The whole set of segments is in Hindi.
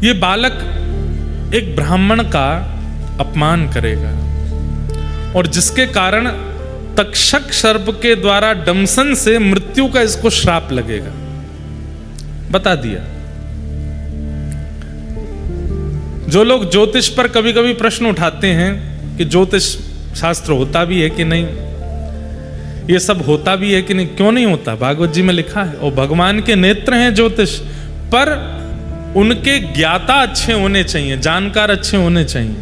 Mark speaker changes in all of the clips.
Speaker 1: ये बालक एक ब्राह्मण का अपमान करेगा और जिसके कारण तक्षक सर्प के द्वारा डमसन से मृत्यु का इसको श्राप लगेगा। बता दिया। जो लोग ज्योतिष पर कभी कभी प्रश्न उठाते हैं कि ज्योतिष शास्त्र होता भी है कि नहीं, ये सब होता भी है कि नहीं, क्यों नहीं होता? भागवत जी में लिखा है। और भगवान के नेत्र हैं ज्योतिष, पर उनके ज्ञाता अच्छे होने चाहिए, जानकार अच्छे होने चाहिए।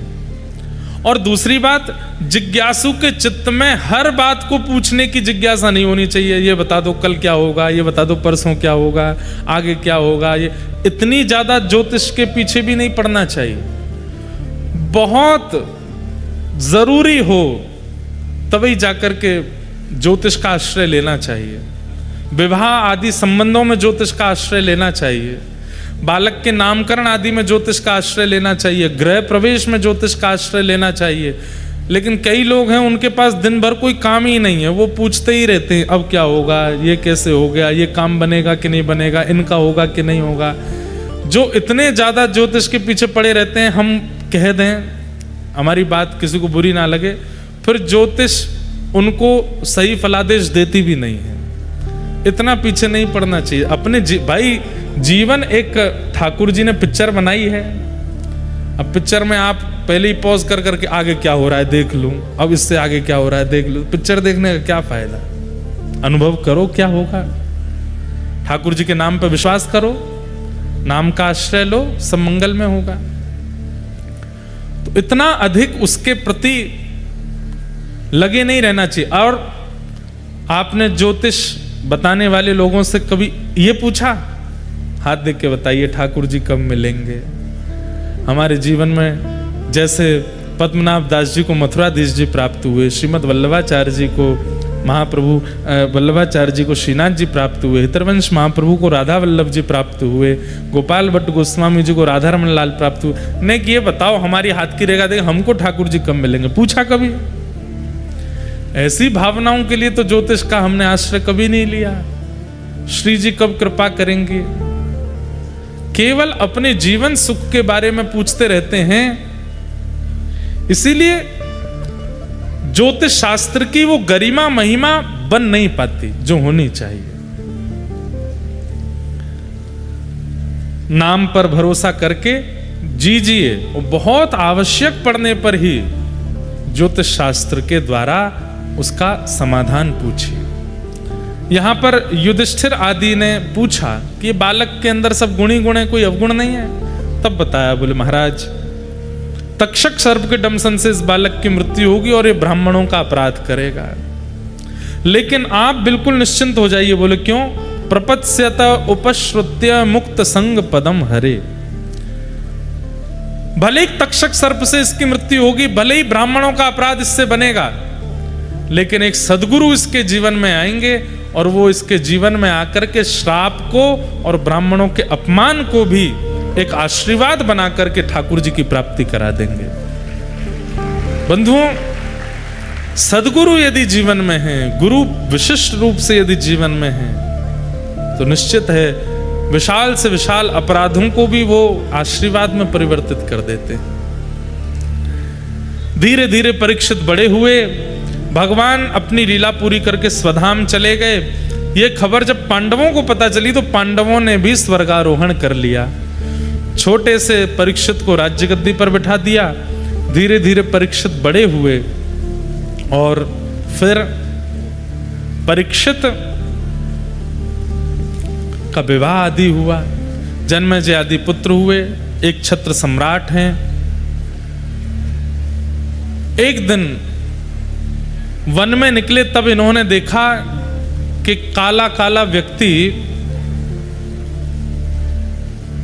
Speaker 1: और दूसरी बात, जिज्ञासु के चित्त में हर बात को पूछने की जिज्ञासा नहीं होनी चाहिए। ये बता दो कल क्या होगा, ये बता दो परसों क्या होगा, आगे क्या होगा। ये इतनी ज्यादा ज्योतिष के पीछे भी नहीं पड़ना चाहिए। बहुत जरूरी हो तभी जाकर के ज्योतिष का आश्रय लेना चाहिए। विवाह आदि संबंधों में ज्योतिष का आश्रय लेना चाहिए। बालक के नामकरण आदि में ज्योतिष का आश्रय लेना चाहिए। गृह प्रवेश में ज्योतिष का आश्रय लेना चाहिए। लेकिन कई लोग हैं उनके पास दिन भर कोई काम ही नहीं है, वो पूछते ही रहते हैं अब क्या होगा, ये कैसे हो गया, ये काम बनेगा कि नहीं बनेगा, इनका होगा कि नहीं होगा। जो इतने ज्यादा ज्योतिष के पीछे पड़े रहते हैं, हम कह दें, हमारी बात किसी को बुरी ना लगे, फिर ज्योतिष उनको सही फलादेश देती भी नहीं है। इतना पीछे नहीं पड़ना चाहिए। अपने भाई जीवन एक ठाकुर जी ने पिक्चर बनाई है। अब पिक्चर में आप पहले ही पॉज कर करके आगे क्या हो रहा है देख लूं, अब इससे आगे क्या हो रहा है देख लूं। पिक्चर देखने का क्या फायदा? अनुभव करो क्या होगा। ठाकुर जी के नाम पर विश्वास करो, नाम का आश्रय लो, सब मंगल में होगा। तो इतना अधिक उसके प्रति लगे नहीं रहना चाहिए। और आपने ज्योतिष बताने वाले लोगों से कभी ये पूछा, हाथ देख के बताइए ठाकुर जी कब मिलेंगे हमारे जीवन में? जैसे पद्मनाभ दास जी को मथुराधीश जी प्राप्त हुए, श्रीमद वल्लभाचार्य जी को महाप्रभु वल्लभाचार्य जी को श्रीनाथ जी प्राप्त हुए, हितरवंश महाप्रभु को राधा वल्लभ जी प्राप्त हुए, गोपाल भट्ट गोस्वामी जी को राधा रमन लाल प्राप्त हुए। नहीं कि ये बताओ हमारी हाथ की रेखा देख हमको ठाकुर जी कब मिलेंगे, पूछा कभी? ऐसी भावनाओं के लिए तो ज्योतिष का हमने आश्रय कभी नहीं लिया। श्री जी कब कृपा करेंगे? केवल अपने जीवन सुख के बारे में पूछते रहते हैं। इसीलिए ज्योतिष शास्त्र की वो गरिमा महिमा बन नहीं पाती जो होनी चाहिए। नाम पर भरोसा करके जीजिए, और बहुत आवश्यक पड़ने पर ही ज्योतिष शास्त्र के द्वारा उसका समाधान पूछिए। यहां पर युधिष्ठिर आदि ने पूछा कि ये बालक के अंदर सब गुण ही गुण है, कोई अवगुण नहीं है। तब बताया, बोले महाराज तक्षक सर्प के डमसन से इस बालक की मृत्यु होगी और ये ब्राह्मणों का अपराध करेगा। लेकिन आप बिल्कुल निश्चिंत हो जाइए। बोले क्यों? प्रपत्स्यत उपश्रुत्य मुक्त संग पदम हरे। भले ही तक्षक सर्प से इसकी मृत्यु होगी, भले ही ब्राह्मणों का अपराध इससे बनेगा, लेकिन एक सद्गुरु इसके जीवन में आएंगे और वो इसके जीवन में आकर के श्राप को और ब्राह्मणों के अपमान को भी एक आशीर्वाद बना करके ठाकुर जी की प्राप्ति करा देंगे। बंधुओं, सद्गुरु यदि जीवन में है, गुरु विशिष्ट रूप से यदि जीवन में है, तो निश्चित है विशाल से विशाल अपराधों को भी वो आशीर्वाद में परिवर्तित कर देते हैं। धीरे धीरे परीक्षित बड़े हुए, भगवान अपनी लीला पूरी करके स्वधाम चले गए। ये खबर जब पांडवों को पता चली तो पांडवों ने भी स्वर्गारोहण कर लिया। छोटे से परीक्षित को राज्य गद्दी पर बिठा दिया। धीरे धीरे परीक्षित बड़े हुए और फिर परीक्षित का विवाह आदि हुआ, जन्मेजय आदि पुत्र हुए, एक छत्र सम्राट हैं। एक दिन वन में निकले तब इन्होंने देखा कि काला काला व्यक्ति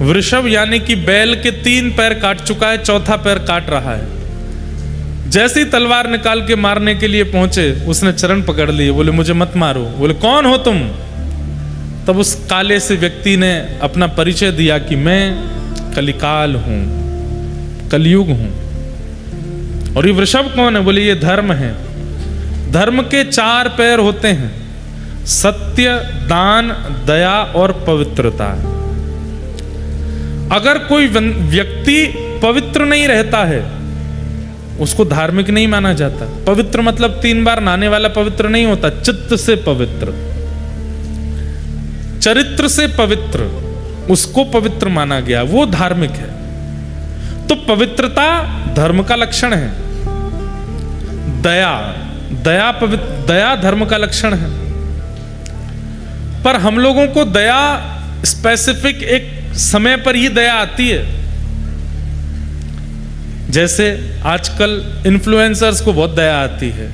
Speaker 1: वृषभ यानी कि बैल के 3 पैर काट चुका है, चौथा पैर काट रहा है। जैसी तलवार निकाल के मारने के लिए पहुंचे, उसने चरण पकड़ लिए। बोले मुझे मत मारो। बोले कौन हो तुम? तब उस काले से व्यक्ति ने अपना परिचय दिया कि मैं कलिकाल हूं, कलयुग हूं। और ये वृषभ कौन है? बोले ये धर्म है। धर्म के 4 पैर होते हैं, सत्य, दान, दया और पवित्रता। अगर कोई व्यक्ति पवित्र नहीं रहता है, उसको धार्मिक नहीं माना जाता। पवित्र मतलब 3 बार नहाने वाला पवित्र नहीं होता, चित्त से पवित्र, चरित्र से पवित्र, उसको पवित्र माना गया, वो धार्मिक है। तो पवित्रता धर्म का लक्षण है। दया धर्म का लक्षण है। पर हम लोगों को दया स्पेसिफिक एक समय पर ही दया आती है। जैसे आजकल इन्फ्लुएंसर्स को बहुत दया आती है,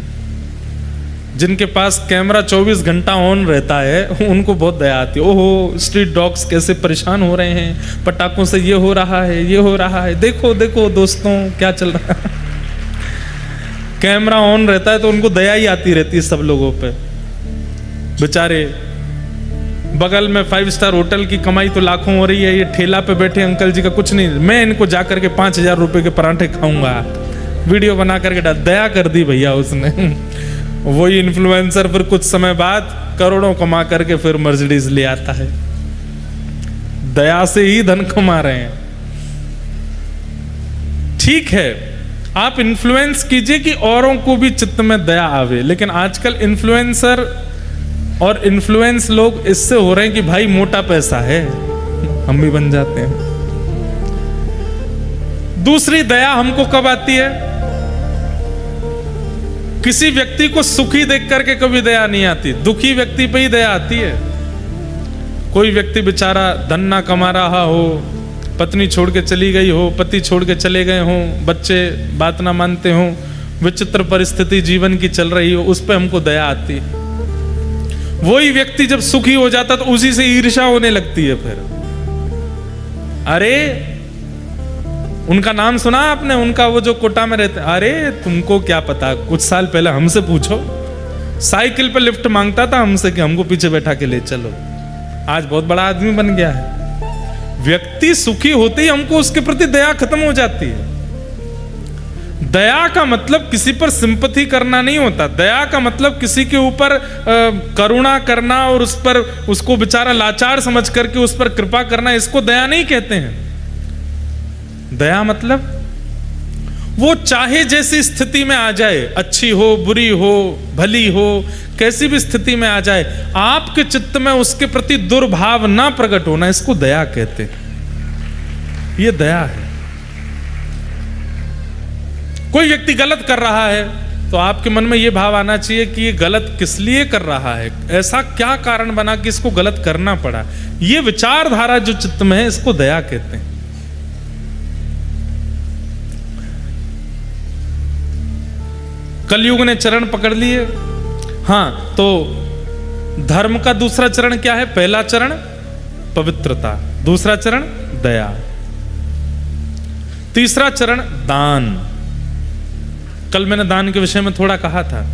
Speaker 1: जिनके पास कैमरा 24 घंटा ऑन रहता है, उनको बहुत दया आती है। ओहो, स्ट्रीट डॉग्स कैसे परेशान हो रहे हैं, पटाखों से ये हो रहा है, ये हो रहा है, देखो देखो दोस्तों क्या चल रहा है। कैमरा ऑन रहता है तो उनको दया ही आती रहती है सब लोगों पे। बेचारे बगल में 5 स्टार होटल की कमाई तो लाखों हो रही है, ये ठेला पे बैठे अंकल जी का कुछ नहीं, मैं इनको जा करके 5000 रुपए के पराठे खाऊंगा, वीडियो बना करके डाल। दया कर दी भैया उसने। वही इन्फ्लुएंसर फिर कुछ समय बाद करोड़ों कमा करके फिर मर्सिडीज ले आता है। दया से ही धन कमा रहे हैं। ठीक है, आप इन्फ्लुएंस कीजिए कि औरों को भी चित्त में दया आवे, लेकिन आजकल इन्फ्लुएंसर और इन्फ्लुएंस लोग इससे हो रहे हैं कि भाई मोटा पैसा है, हम भी बन जाते हैं। दूसरी दया हमको कब आती है? किसी व्यक्ति को सुखी देख करके कभी दया नहीं आती, दुखी व्यक्ति पे ही दया आती है। कोई व्यक्ति बेचारा धन ना कमा रहा हो, पत्नी छोड़ के चली गई हो, पति छोड़ के चले गए हो, बच्चे बात ना मानते हो, विचित्र परिस्थिति जीवन की चल रही हो, उस पर हमको दया आती है। वही व्यक्ति जब सुखी हो जाता तो उसी से ईर्ष्या होने लगती है। फिर अरे उनका नाम सुना आपने, उनका वो जो कोटा में रहते, अरे तुमको क्या पता, कुछ साल पहले हमसे पूछो, साइकिल पे लिफ्ट मांगता था हमसे कि हमको पीछे बैठा के ले चलो, आज बहुत बड़ा आदमी बन गया है। व्यक्ति सुखी होते ही हमको उसके प्रति दया खत्म हो जाती है। दया का मतलब किसी पर सिंपैथी करना नहीं होता। दया का मतलब किसी के ऊपर करुणा करना और उस पर उसको बेचारा लाचार समझ करके उस पर कृपा करना, इसको दया नहीं कहते हैं। दया मतलब वो चाहे जैसी स्थिति में आ जाए, अच्छी हो, बुरी हो, भली हो, कैसी भी स्थिति में आ जाए, आपके चित्त में उसके प्रति दुर्भाव ना प्रकट होना, इसको दया कहते हैं। ये दया है। कोई व्यक्ति गलत कर रहा है तो आपके मन में यह भाव आना चाहिए कि ये गलत किस लिए कर रहा है, ऐसा क्या कारण बना कि इसको गलत करना पड़ा। ये विचारधारा जो चित्त में है, इसको दया कहते हैं। कलयुग ने चरण पकड़ लिए। हाँ, तो धर्म का दूसरा चरण क्या है? पहला चरण पवित्रता, दूसरा चरण दया, तीसरा चरण दान। कल मैंने दान के विषय में थोड़ा कहा था।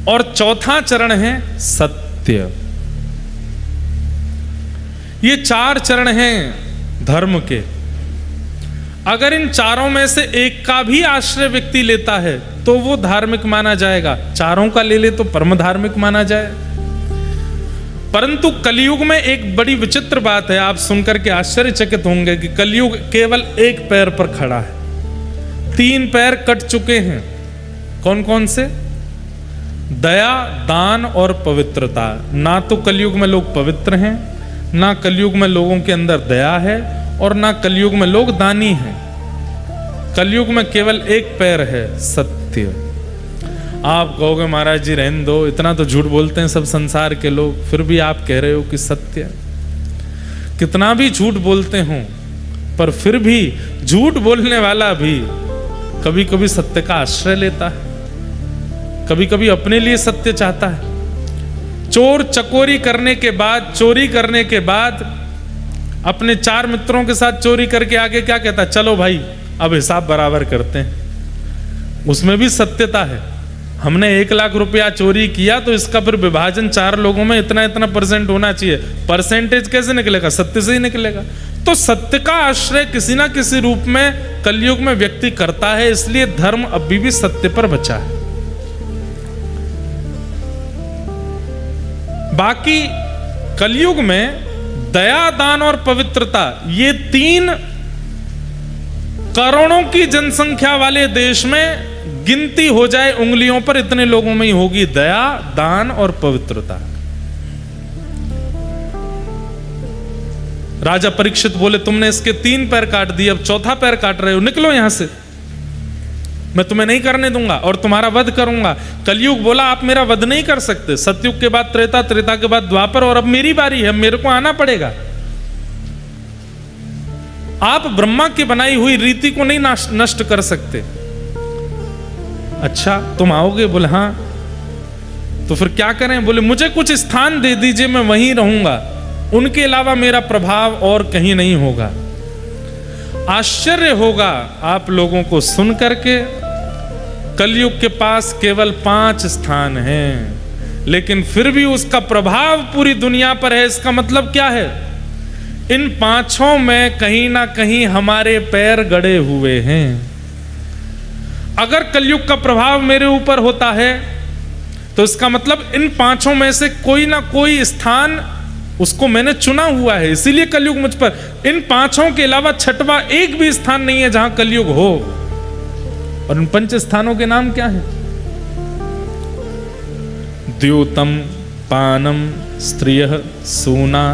Speaker 1: और चौथा चरण है सत्य। ये 4 चरण हैं धर्म के। अगर इन चारों में से एक का भी आश्रय व्यक्ति लेता है तो वो धार्मिक माना जाएगा, चारों का ले ले तो परम धार्मिक माना जाए। परंतु कलयुग में एक बड़ी विचित्र बात है, आप सुनकर के आश्चर्यचकित होंगे कि कलयुग केवल एक पैर पर खड़ा है, 3 पैर कट चुके हैं। कौन कौन से? दया, दान और पवित्रता। ना तो कलयुग में लोग पवित्र हैं, ना कलयुग में लोगों के अंदर दया है, और ना कलयुग में लोग दानी हैं। कलयुग में केवल एक पैर है, सत्य। आप कहोगे महाराज जी रहने दो, इतना तो झूठ बोलते हैं सब संसार के लोग, फिर भी आप कह रहे हो कि सत्य। कितना भी झूठ बोलते हो, पर फिर भी झूठ बोलने वाला भी कभी कभी सत्य का आश्रय लेता है, कभी कभी अपने लिए सत्य चाहता है। चोर चकोरी करने के बाद, चोरी करने के बाद अपने 4 मित्रों के साथ चोरी करके आगे क्या कहता है? चलो भाई अब हिसाब बराबर करते हैं। उसमें भी सत्यता है। हमने 1 लाख रुपया चोरी किया तो इसका फिर विभाजन 4 लोगों में इतना इतना % होना चाहिए। परसेंटेज कैसे निकलेगा? सत्य से ही निकलेगा। तो सत्य का आश्रय किसी ना किसी रूप में कलयुग में व्यक्ति करता है, इसलिए धर्म अभी भी सत्य पर बचा है। बाकी कलयुग में दया, दान और पवित्रता, ये 3 करोड़ों की जनसंख्या वाले देश में गिनती हो जाए उंगलियों पर, इतने लोगों में ही होगी दया, दान और पवित्रता। राजा परीक्षित बोले, तुमने इसके 3 पैर काट दिए, अब 4था पैर काट रहे हो, निकलो यहां से, मैं तुम्हें नहीं करने दूंगा और तुम्हारा वध करूंगा। कलयुग बोला, आप मेरा वध नहीं कर सकते। सतयुग के बाद त्रेता, त्रेता के बाद द्वापर, और अब मेरी बारी है, मेरे को आना पड़ेगा। आप ब्रह्मा की बनाई हुई रीति को नहीं नष्ट कर सकते। अच्छा, तुम आओगे? बोले हाँ। तो फिर क्या करें? बोले मुझे कुछ स्थान दे दीजिए, मैं वहीं रहूंगा, उनके अलावा मेरा प्रभाव और कहीं नहीं होगा। आश्चर्य होगा आप लोगों को सुन करके, कलयुग के पास केवल 5 स्थान हैं, लेकिन फिर भी उसका प्रभाव पूरी दुनिया पर है। इसका मतलब क्या है? इन 5 में कहीं ना कहीं हमारे पैर गड़े हुए हैं। अगर कलयुग का प्रभाव मेरे ऊपर होता है तो इसका मतलब इन 5 में से कोई ना कोई स्थान उसको मैंने चुना हुआ है, इसीलिए कलयुग मुझ पर। इन 5 के अलावा 6वां एक भी स्थान नहीं है जहां कलयुग हो। और इन 5 स्थानों के नाम क्या हैं? द्यूतम, पानम, स्त्रियः, सूना,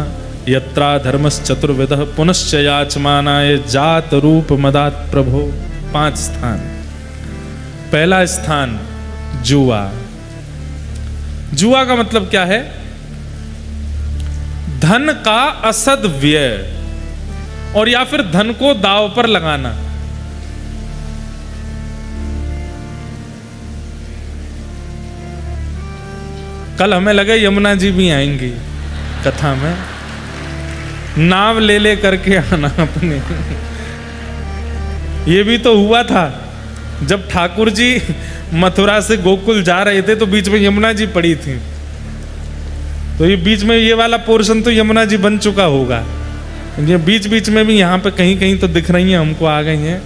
Speaker 1: यत्रा धर्मश्चतुर्विधः, पुनश्च याचमानाय जात रूप मदात प्रभो। 5 स्थान। पहला स्थान जुआ। जुआ का मतलब क्या है? धन का असद व्यय, और या फिर धन को दांव पर लगाना। कल हमें लगे यमुना जी भी आएंगी कथा में, नाव ले ले करके आना अपने। ये भी तो हुआ था जब ठाकुर जी मथुरा से गोकुल जा रहे थे, तो बीच में यमुना जी पड़ी थी। तो ये बीच में ये वाला पोर्शन तो यमुना जी बन चुका होगा। ये बीच बीच में भी यहाँ पे कहीं कहीं तो दिख रही हैं हमको, आ गई हैं।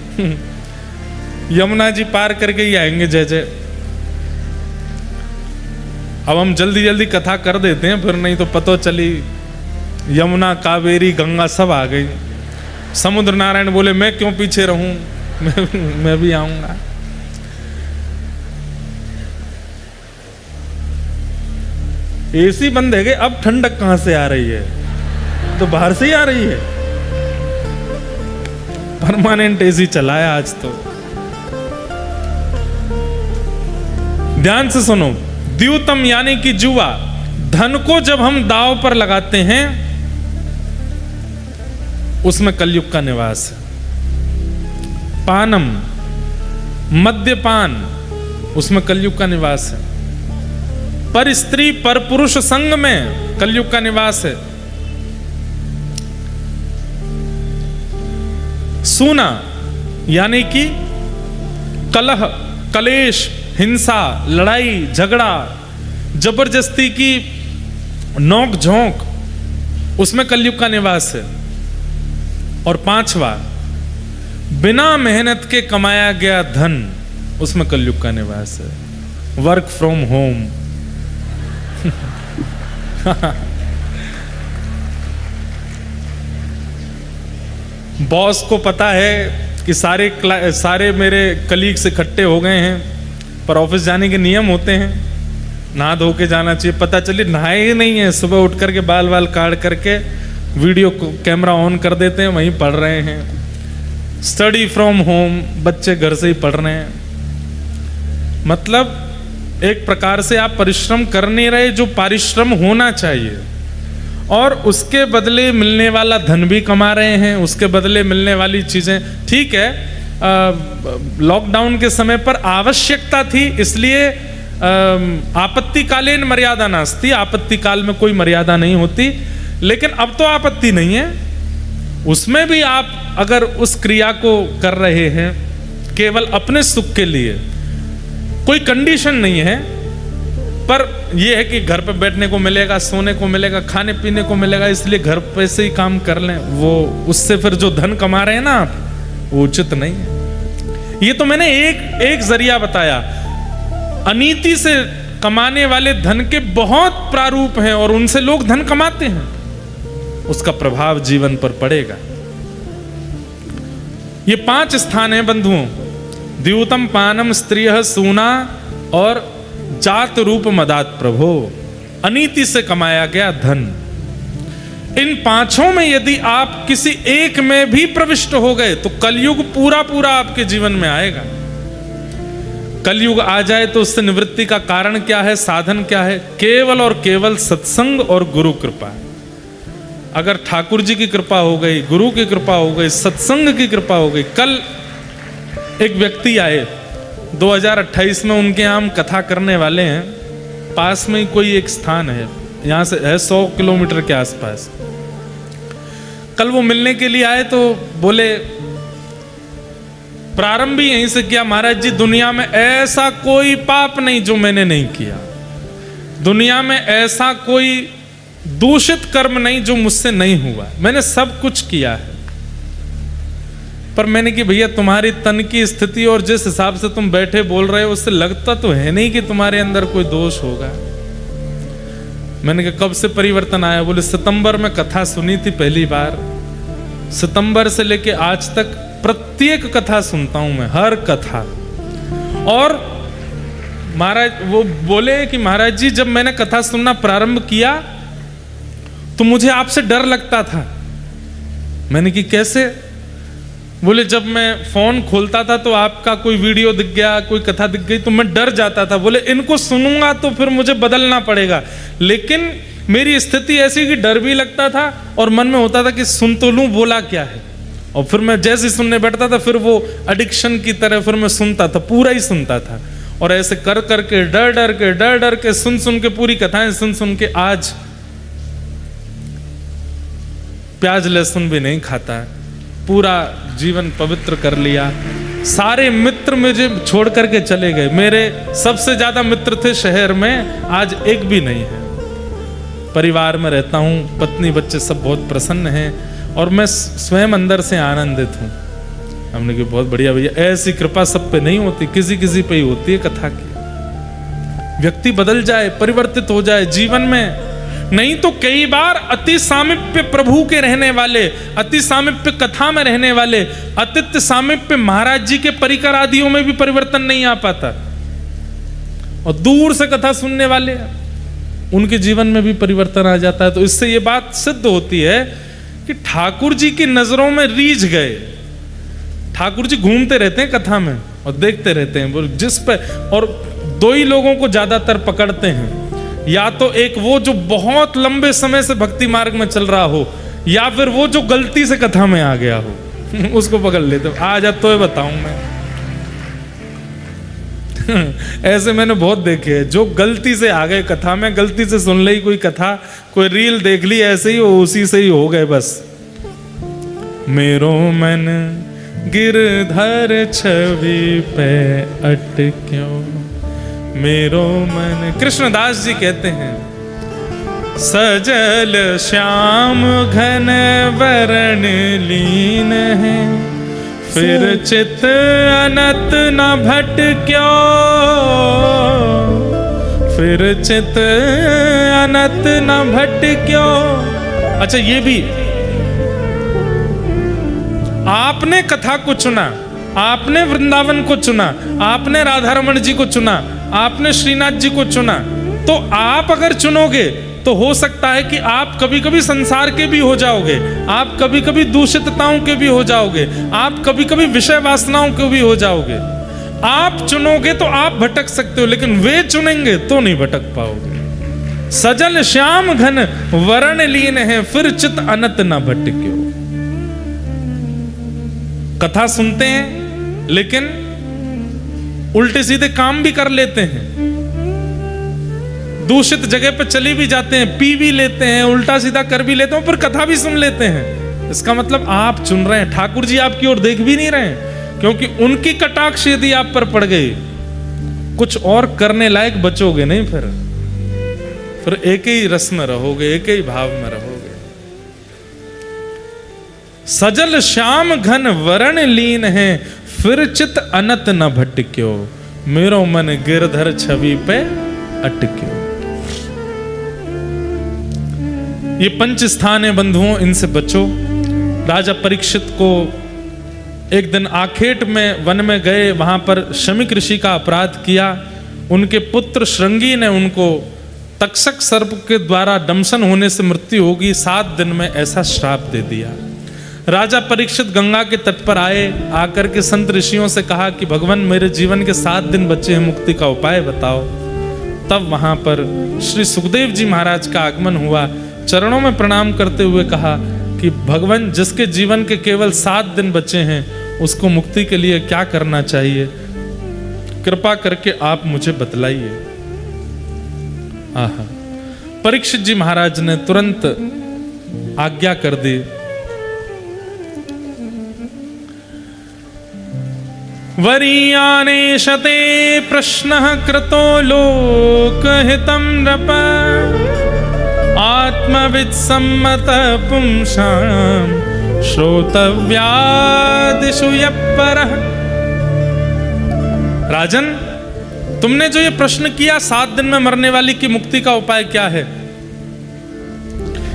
Speaker 1: यमुना जी पार करके ही आएंगे जय जय। अब हम जल्दी जल्दी कथा कर देते हैं, फिर नहीं तो पता चली यमुना, कावेरी, गंगा सब आ गई। समुद्र नारायण बोले मैं क्यों पीछे रहूं, मैं भी आऊंगा। एसी बंद है, अब ठंडक कहां से आ रही है? तो बाहर से ही आ रही है। परमानेंट एसी चला है आज तो। ध्यान से सुनो, द्यूतम यानी कि जुआ। धन को जब हम दांव पर लगाते हैं उसमें कलयुग का निवास है। पानम, मद्यपान, उसमें कलयुग का निवास है। पर स्त्री पर पुरुष संग में कलयुग का निवास है। सूना यानी कि कलह, कलेश, हिंसा, लड़ाई झगड़ा, जबरदस्ती की नोक झोंक, उसमें कलयुग का निवास है। और 5वां, बिना मेहनत के कमाया गया धन, उसमें कलयुग का निवास है। Work from home. बॉस को पता है कि सारे मेरे कलीग्स इकट्ठे हो गए हैं, पर ऑफिस जाने के नियम होते हैं, नहा धो के जाना चाहिए। पता चले नहाए ही नहीं है, सुबह उठ करके बाल वाल काट करके वीडियो कैमरा ऑन कर देते हैं, वहीं पढ़ रहे हैं। स्टडी फ्रॉम होम, बच्चे घर से ही पढ़ रहे हैं। मतलब एक प्रकार से आप परिश्रम कर नहीं रहे जो पारिश्रम होना चाहिए, और उसके बदले मिलने वाला धन भी कमा रहे हैं, उसके बदले मिलने वाली चीजें। ठीक है, लॉकडाउन के समय पर आवश्यकता थी, इसलिए आपत्तिकालीन मर्यादा नास्ति, आपत्ति काल में कोई मर्यादा नहीं होती। लेकिन अब तो आपत्ति नहीं है, उसमें भी आप अगर उस क्रिया को कर रहे हैं केवल अपने सुख के लिए, कोई कंडीशन नहीं है, पर यह है कि घर पे बैठने को मिलेगा, सोने को मिलेगा, खाने पीने को मिलेगा, इसलिए घर पे से ही काम कर लें, वो उससे फिर जो धन कमा रहे हैं ना आप, वो उचित नहीं है। ये तो मैंने एक जरिया बताया। अनीति से कमाने वाले धन के बहुत प्रारूप हैं और उनसे लोग धन कमाते हैं। उसका प्रभाव जीवन पर पड़ेगा। ये 5 स्थान हैं बंधुओं, द्यूतम पानम स्त्रियः सूना और जात रूप मदात प्रभो, अनीति से कमाया गया धन। इन 5 में यदि आप किसी एक में भी प्रविष्ट हो गए तो कलयुग पूरा पूरा आपके जीवन में आएगा। कलयुग आ जाए तो उससे निवृत्ति का कारण क्या है, साधन क्या है? केवल और केवल सत्संग और गुरु कृपा। अगर ठाकुर जी की कृपा हो गई, गुरु की कृपा हो गई, सत्संग की कृपा हो गई। कल एक व्यक्ति आए 2028 में, उनके यहाँ हम कथा करने वाले हैं। पास में ही कोई एक स्थान है, यहाँ से है 100 किलोमीटर के आसपास। कल वो मिलने के लिए आए तो बोले, प्रारंभ ही यहीं से किया, महाराज जी दुनिया में ऐसा कोई पाप नहीं जो मैंने नहीं किया, दुनिया में ऐसा कोई दूषित कर्म नहीं जो मुझसे नहीं हुआ, मैंने सब कुछ किया है। पर मैंने कि भैया तुम्हारी तन की स्थिति और जिस हिसाब से तुम बैठे बोल रहे हो उससे लगता तो है नहीं कि तुम्हारे अंदर कोई दोष होगा। मैंने कहा कब से परिवर्तन आया? बोले सितंबर में कथा सुनी थी पहली बार, सितंबर से लेके आज तक प्रत्येक कथा सुनता हूं मैं, हर कथा। और महाराज वो बोले कि महाराज जी जब मैंने कथा सुनना प्रारंभ किया तो मुझे आपसे डर लगता था। मैंने कि कैसे? बोले जब मैं फोन खोलता था तो आपका कोई वीडियो दिख गया, कोई कथा दिख गई तो मैं डर जाता था। बोले इनको सुनूंगा तो फिर मुझे बदलना पड़ेगा, लेकिन मेरी स्थिति ऐसी कि डर भी लगता था और मन में होता था कि सुन तो लूं, बोला क्या है। और फिर मैं जैसे सुनने बैठता था फिर वो एडिक्शन की तरह फिर मैं सुनता था, पूरा ही सुनता था। और ऐसे कर करके डर डर के सुन के पूरी कथाएं सुन के आज प्याज लहसुन भी नहीं खाता, पूरा जीवन पवित्र कर लिया। सारे मित्र मुझे छोड़ करके चले गए, मेरे सबसे ज्यादा मित्र थे शहर में, आज एक भी नहीं है। परिवार में रहता हूँ, पत्नी बच्चे सब बहुत प्रसन्न हैं और मैं स्वयं अंदर से आनंदित हूँ। हमने कहा बहुत बढ़िया भैया, ऐसी कृपा सब पे नहीं होती, किसी किसी पे ही होती है कथा की। व्यक्ति बदल जाए, परिवर्तित हो जाए जीवन में। नहीं तो कई बार अति सामीप्य प्रभु के रहने वाले, अति सामीप्य कथा में रहने वाले, अतिथ्य सामीप्य महाराज जी के परिकर आदियों में भी परिवर्तन नहीं आ पाता। और दूर से कथा सुनने वाले उनके जीवन में भी परिवर्तन आ जाता है। तो इससे ये बात सिद्ध होती है कि ठाकुर जी की नजरों में रीझ गए। ठाकुर जी घूमते रहते हैं कथा में और देखते रहते हैं, जिस पे और दो ही लोगों को ज्यादातर पकड़ते हैं, या तो एक वो जो बहुत लंबे समय से भक्ति मार्ग में चल रहा हो, या फिर वो जो गलती से कथा में आ गया हो उसको पकड़ लेते हो। आ जा तो बताऊं मैं ऐसे मैंने बहुत देखे हैं, जो गलती से आ गए कथा में, गलती से सुन ली कोई कथा, कोई रील देख ली, ऐसे ही उसी से ही हो गए बस। मेरो मन गिरधर छवि पे अटक्यों, मेरो मन। कृष्णदास जी कहते हैं, सजल श्याम घन वरण लीन है, फिर चित अनत न भटक्यो, फिर चित अनत न भटक्यो। अच्छा ये भी, आपने कथा को चुना, आपने वृंदावन को चुना, आपने राधा रमण जी को चुना, आपने श्रीनाथ जी को चुना, तो आप अगर चुनोगे तो हो सकता है कि आप कभी कभी संसार के भी हो जाओगे, आप कभी कभी दूषितताओं के भी हो जाओगे, आप कभी कभी विषय वासनाओं के भी हो जाओगे। आप चुनोगे तो आप भटक सकते हो, लेकिन वे चुनेंगे तो नहीं भटक पाओगे। सजल श्याम घन वरण लीन है, फिर चित अनत न भटक्यो। कथा सुनते हैं लेकिन उल्टे सीधे काम भी कर लेते हैं, दूषित जगह पे चले भी जाते हैं, पी भी लेते हैं, उल्टा सीधा कर भी लेते हैं, पर कथा भी सुन लेते हैं। इसका मतलब आप चुन रहे हैं, ठाकुर जी आपकी ओर देख भी नहीं रहे हैं, क्योंकि उनकी कटाक्ष यदि आप पर पड़ गई, कुछ और करने लायक बचोगे नहीं। फिर एक ही रस में रहोगे, एक ही भाव में रहोगे। सजल श्याम घन वरण लीन है, फिर चित अनत न भटक्यो, मेरो मन गिरधर छवि पे अटक्यो। ये पंच स्थान है बंधुओं, इनसे बचो। राजा परीक्षित को एक दिन आखेट में वन में गए, वहां पर शमिक ऋषि का अपराध किया। उनके पुत्र श्रृंगी ने उनको तक्षक सर्प के द्वारा दंशन होने से मृत्यु होगी, 7 दिन में ऐसा श्राप दे दिया। राजा परीक्षित गंगा के तट पर आए, आकर के संत ऋषियों से कहा कि भगवान मेरे जीवन के 7 दिन बचे हैं, मुक्ति का उपाय बताओ। तब वहां पर श्री सुखदेव जी महाराज का आगमन हुआ। चरणों में प्रणाम करते हुए कहा कि भगवान जिसके जीवन के केवल 7 दिन बचे हैं उसको मुक्ति के लिए क्या करना चाहिए, कृपा करके आप मुझे बतलाइए। आहा, परीक्षित जी महाराज ने तुरंत आज्ञा कर दी। वरीयाने शते प्रश्नः कृतो लोकहितं नृप आत्मवित् सम्मत पुंसां श्रोतव्यादिषु यः परः। राजन, तुमने जो ये प्रश्न किया 7 दिन में मरने वाली की मुक्ति का उपाय क्या है,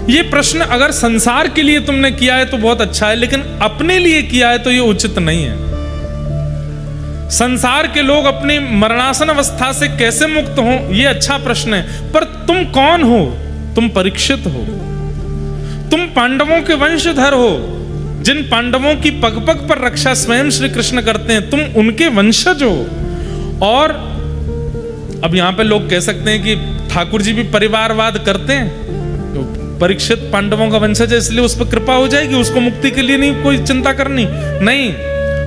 Speaker 1: ये प्रश्न अगर संसार के लिए तुमने किया है तो बहुत अच्छा है, लेकिन अपने लिए किया है तो ये उचित नहीं है। संसार के लोग अपनी मरणासन अवस्था से कैसे मुक्त हों, ये अच्छा प्रश्न है, पर तुम कौन हो? तुम परीक्षित हो, तुम पांडवों के वंशधर हो, जिन पांडवों की पग पग पर रक्षा स्वयं श्री कृष्ण करते हैं, तुम उनके वंशज हो। और अब यहां पे लोग कह सकते हैं कि ठाकुर जी भी परिवारवाद करते हैं, तो परीक्षित पांडवों का वंशज है इसलिए उस पर कृपा हो जाएगी, उसको मुक्ति के लिए नहीं कोई चिंता करनी। नहीं,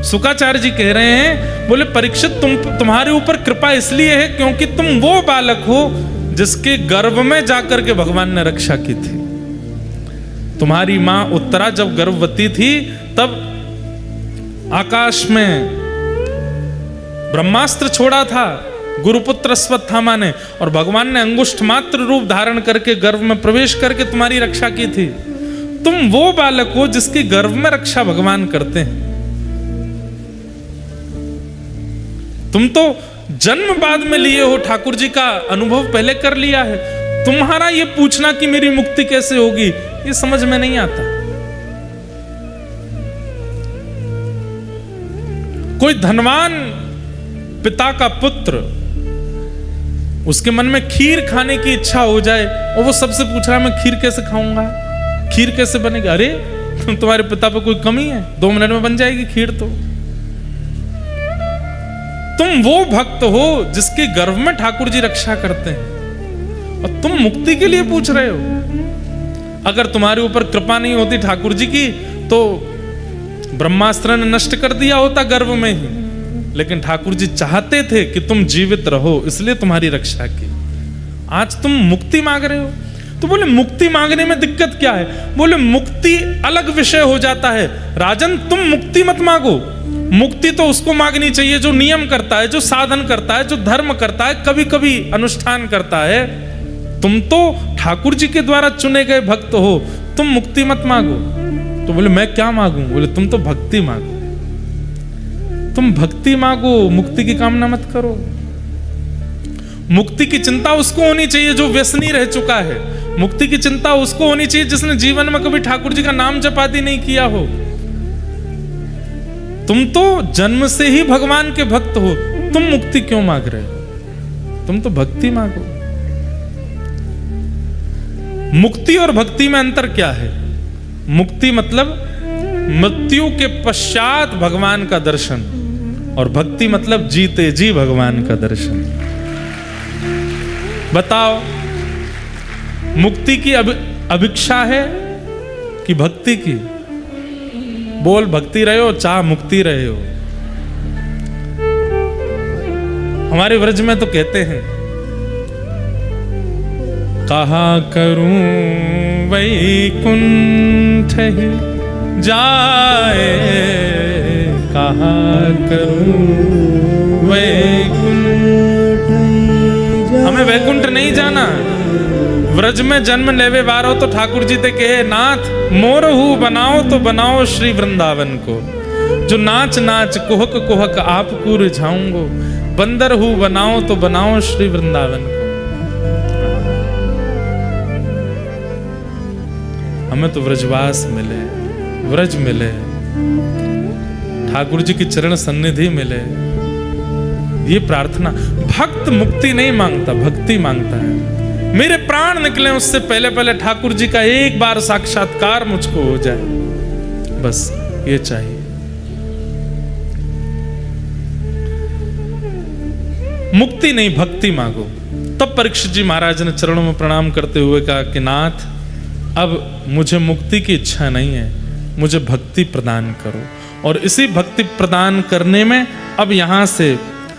Speaker 1: शुकाचार्य जी कह रहे हैं, बोले परीक्षित तुम्हारे ऊपर कृपा इसलिए है क्योंकि तुम वो बालक हो जिसके गर्भ में जाकर के भगवान ने रक्षा की थी। तुम्हारी मां उत्तरा जब गर्भवती थी तब आकाश में ब्रह्मास्त्र छोड़ा था गुरुपुत्र अश्वत्थामा ने, और भगवान ने अंगुष्ठ मात्र रूप धारण करके गर्भ में प्रवेश करके तुम्हारी रक्षा की थी। तुम वो बालक हो जिसके गर्भ में रक्षा भगवान करते हैं। तुम तो जन्म बाद में लिए हो, ठाकुर जी का अनुभव पहले कर लिया है। तुम्हारा ये पूछना कि मेरी मुक्ति कैसे होगी, ये समझ में नहीं आता। कोई धनवान पिता का पुत्र, उसके मन में खीर खाने की इच्छा हो जाए और वो सबसे पूछ रहा है मैं खीर कैसे खाऊंगा, खीर कैसे बनेगी? अरे तुम्हारे पिता पे कोई कमी है, 2 मिनट में बन जाएगी खीर। तो तुम वो भक्त हो जिसके गर्भ में ठाकुर जी रक्षा करते हैं और तुम मुक्ति के लिए पूछ रहे हो। अगर तुम्हारे ऊपर कृपा नहीं होती ठाकुर जी की तो ब्रह्मास्त्र ने नष्ट कर दिया होता गर्भ में ही, लेकिन ठाकुर जी चाहते थे कि तुम जीवित रहो, इसलिए तुम्हारी रक्षा की। आज तुम मुक्ति मांग रहे हो। तो बोले मुक्ति मांगने में दिक्कत क्या है? बोले मुक्ति अलग विषय हो जाता है। राजन, तुम मुक्ति मत मांगो। मुक्ति तो उसको मांगनी चाहिए जो नियम करता है, जो साधन करता है, जो धर्म करता है, कभी कभी अनुष्ठान करता है। तुम तो ठाकुर जी के द्वारा चुने गए भक्त हो, तुम मुक्ति मत मांगो। तो बोले मैं क्या मांगू? बोले तुम तो भक्ति मांगो, तुम भक्ति मांगो, मुक्ति की कामना मत करो। मुक्ति की चिंता उसको होनी चाहिए जो व्यसनी रह चुका है। मुक्ति की चिंता उसको होनी चाहिए जिसने जीवन में कभी ठाकुर जी का नाम जप आदि नहीं किया हो। तुम तो जन्म से ही भगवान के भक्त हो, तुम मुक्ति क्यों मांग रहे हो? तुम तो भक्ति मांगो। मुक्ति और भक्ति में अंतर क्या है? मुक्ति मतलब मृत्यु के पश्चात भगवान का दर्शन, और भक्ति मतलब जीते जी भगवान का दर्शन। बताओ, मुक्ति की अभिक्षा है कि भक्ति की? बोल भक्ति रहे हो चाह मुक्ति रहे हो। हमारे व्रज में तो कहते हैं, कहा करूं वैकुंठ ही जाए, कहा करूं वैकुंठ। हमें वैकुंठ नहीं जाना। व्रज में जन्म लेवे बारो तो ठाकुर जी ते कहे, नाथ मोर हूँ बनाओ तो बनाओ श्री वृंदावन को। जो नाच नाच कुहक कुहक आपको रिझाऊंगो, बंदर हूँ बनाओ तो बनाओ श्री वृंदावन को। हमें तो व्रजवास मिले, व्रज मिले, ठाकुर जी की चरण सन्निधि मिले। ये प्रार्थना। भक्त मुक्ति नहीं मांगता, भक्ति मांगता है। मेरे प्राण निकले उससे पहले पहले ठाकुर जी का एक बार साक्षात्कार मुझको हो जाए, बस ये चाहिए। मुक्ति नहीं, भक्ति मांगो। तब परीक्षित जी महाराज ने चरणों में प्रणाम करते हुए कहा कि नाथ, अब मुझे मुक्ति की इच्छा नहीं है, मुझे भक्ति प्रदान करो। और इसी भक्ति प्रदान करने में अब यहां से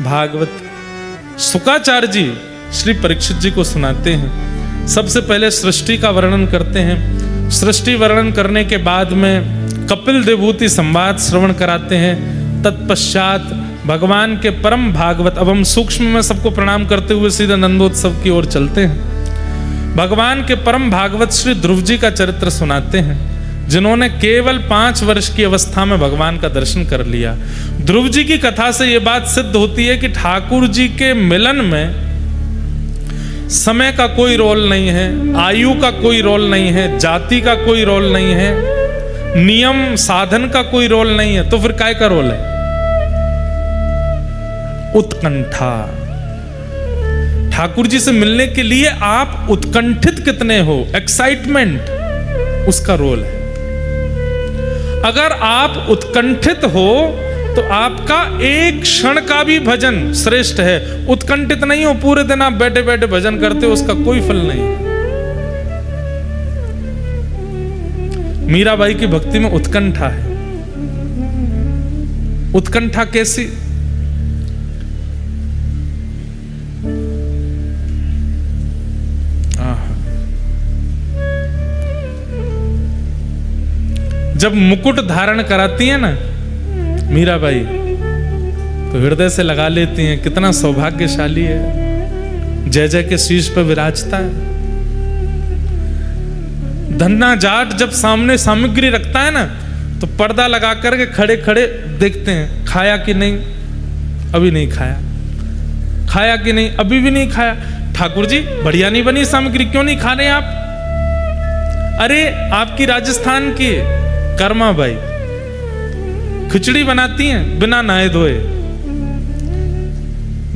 Speaker 1: भागवत शुकाचार्य जी श्री परीक्षित जी को सुनाते हैं। सबसे पहले सृष्टि का वर्णन करते हैं। सृष्टि वर्णन करने के बाद में कपिल देवभूति संवाद श्रवण कराते हैं। तत्पश्चात भगवान के परम भागवत, अब हम सूक्ष्म में सबको प्रणाम करते हुए सीधे नंदोत्सव की ओर चलते हैं। भगवान के परम भागवत श्री ध्रुव जी का चरित्र सुनाते हैं, जिन्होंने केवल 5 वर्ष की अवस्था में भगवान का दर्शन कर लिया। ध्रुव जी की कथा से यह बात सिद्ध होती है कि ठाकुर जी के मिलन में समय का कोई रोल नहीं है, आयु का कोई रोल नहीं है, जाति का कोई रोल नहीं है, नियम साधन का कोई रोल नहीं है। तो फिर काय का रोल है? उत्कंठा। ठाकुर जी से मिलने के लिए आप उत्कंठित कितने हो, एक्साइटमेंट, उसका रोल है। अगर आप उत्कंठित हो तो आपका एक क्षण का भी भजन श्रेष्ठ है। उत्कंठित नहीं हो, पूरे दिन आप बैठे बैठे भजन करते हो, उसका कोई फल नहीं। मीराबाई की भक्ति में उत्कंठा है। उत्कंठा कैसी? जब मुकुट धारण कराती है ना मीराबाई, तो हृदय से लगा लेती हैं, कितना सौभाग्यशाली है, जय जय के शीश पर विराजता है। धन्ना जाट जब सामने सामग्री रखता है ना, तो पर्दा लगा करके खड़े खड़े देखते हैं, खाया कि नहीं, अभी नहीं खाया, खाया कि नहीं, अभी भी नहीं खाया। ठाकुर जी बढ़िया नहीं बनी सामग्री, क्यों नहीं खा रहे आप? अरे आपकी राजस्थान की कर्मा बाई खिचड़ी बनाती हैं बिना नहाए धोए।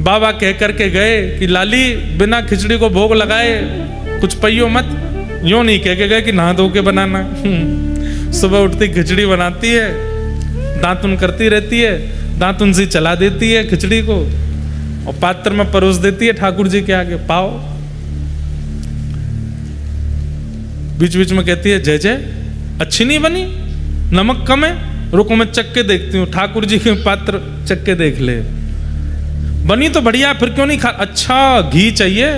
Speaker 1: बाबा कह करके गए कि लाली बिना खिचड़ी को भोग लगाए कुछ पइयो मत। यूं नहीं कह के गए कि नहा धो के बनाना। सुबह उठती खिचड़ी बनाती है, दातुन करती रहती है, दातुन से चला देती है खिचड़ी को और पात्र में परोस देती है ठाकुर जी के आगे, पाओ। बीच बीच में कहती है, जय जय अच्छी नहीं बनी, नमक कम है, रुको मैं चख के देखती हूँ। ठाकुर जी के पात्र चख के देख ले, बनी तो बढ़िया, फिर क्यों नहीं खा? अच्छा घी चाहिए,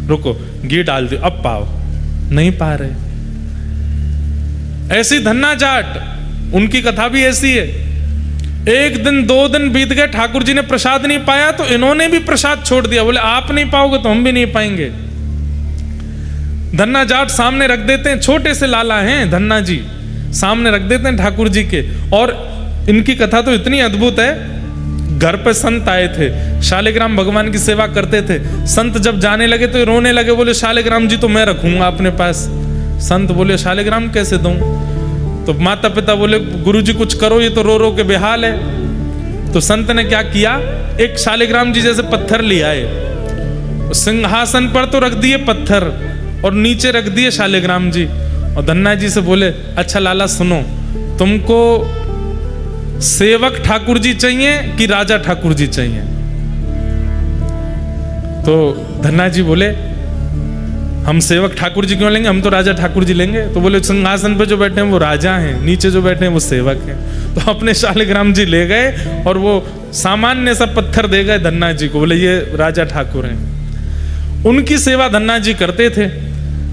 Speaker 1: रुको घी डाल दो, अब पाओ। नहीं पा रहे। ऐसी धन्ना जाट, उनकी कथा भी ऐसी है। 1 दिन 2 दिन बीत गए, ठाकुर जी ने प्रसाद नहीं पाया तो इन्होंने भी प्रसाद छोड़ दिया। बोले आप नहीं पाओगे तो हम भी नहीं पाएंगे। धन्ना जाट सामने रख देते हैं, छोटे से लाला हैं धन्ना जी, सामने रख देते हैं ठाकुर जी के। और इनकी कथा तो इतनी अद्भुत है, घर पे संत आए थे, शालिग्राम भगवान की सेवा करते थे। संत जब जाने लगे तो रोने लगे, बोले शालिग्राम जी तो मैं रखूंगा अपने पास। संत बोले शालिग्राम कैसे दूं? तो माता पिता बोले गुरुजी कुछ करो, ये तो रो रो के बेहाल है। तो संत ने क्या किया, एक शालिग्राम जी जैसे पत्थर ले आए, सिंहासन पर तो रख दिए पत्थर और नीचे रख दिए शालिग्राम जी। और धन्ना जी से बोले, अच्छा लाला सुनो, तुमको सेवक ठाकुर जी चाहिए कि राजा ठाकुर जी चाहिए? तो धन्ना जी बोले, हम सेवक ठाकुर जी क्यों लेंगे, हम तो राजा ठाकुर जी लेंगे। तो बोले सिंहासन पे जो बैठे हैं वो राजा हैं, नीचे जो बैठे हैं वो सेवक हैं। तो अपने शालिग्राम जी ले गए और वो सामान्य सा पत्थर दे गए धन्ना जी को, बोले ये राजा ठाकुर हैं। उनकी सेवा धन्ना जी करते थे।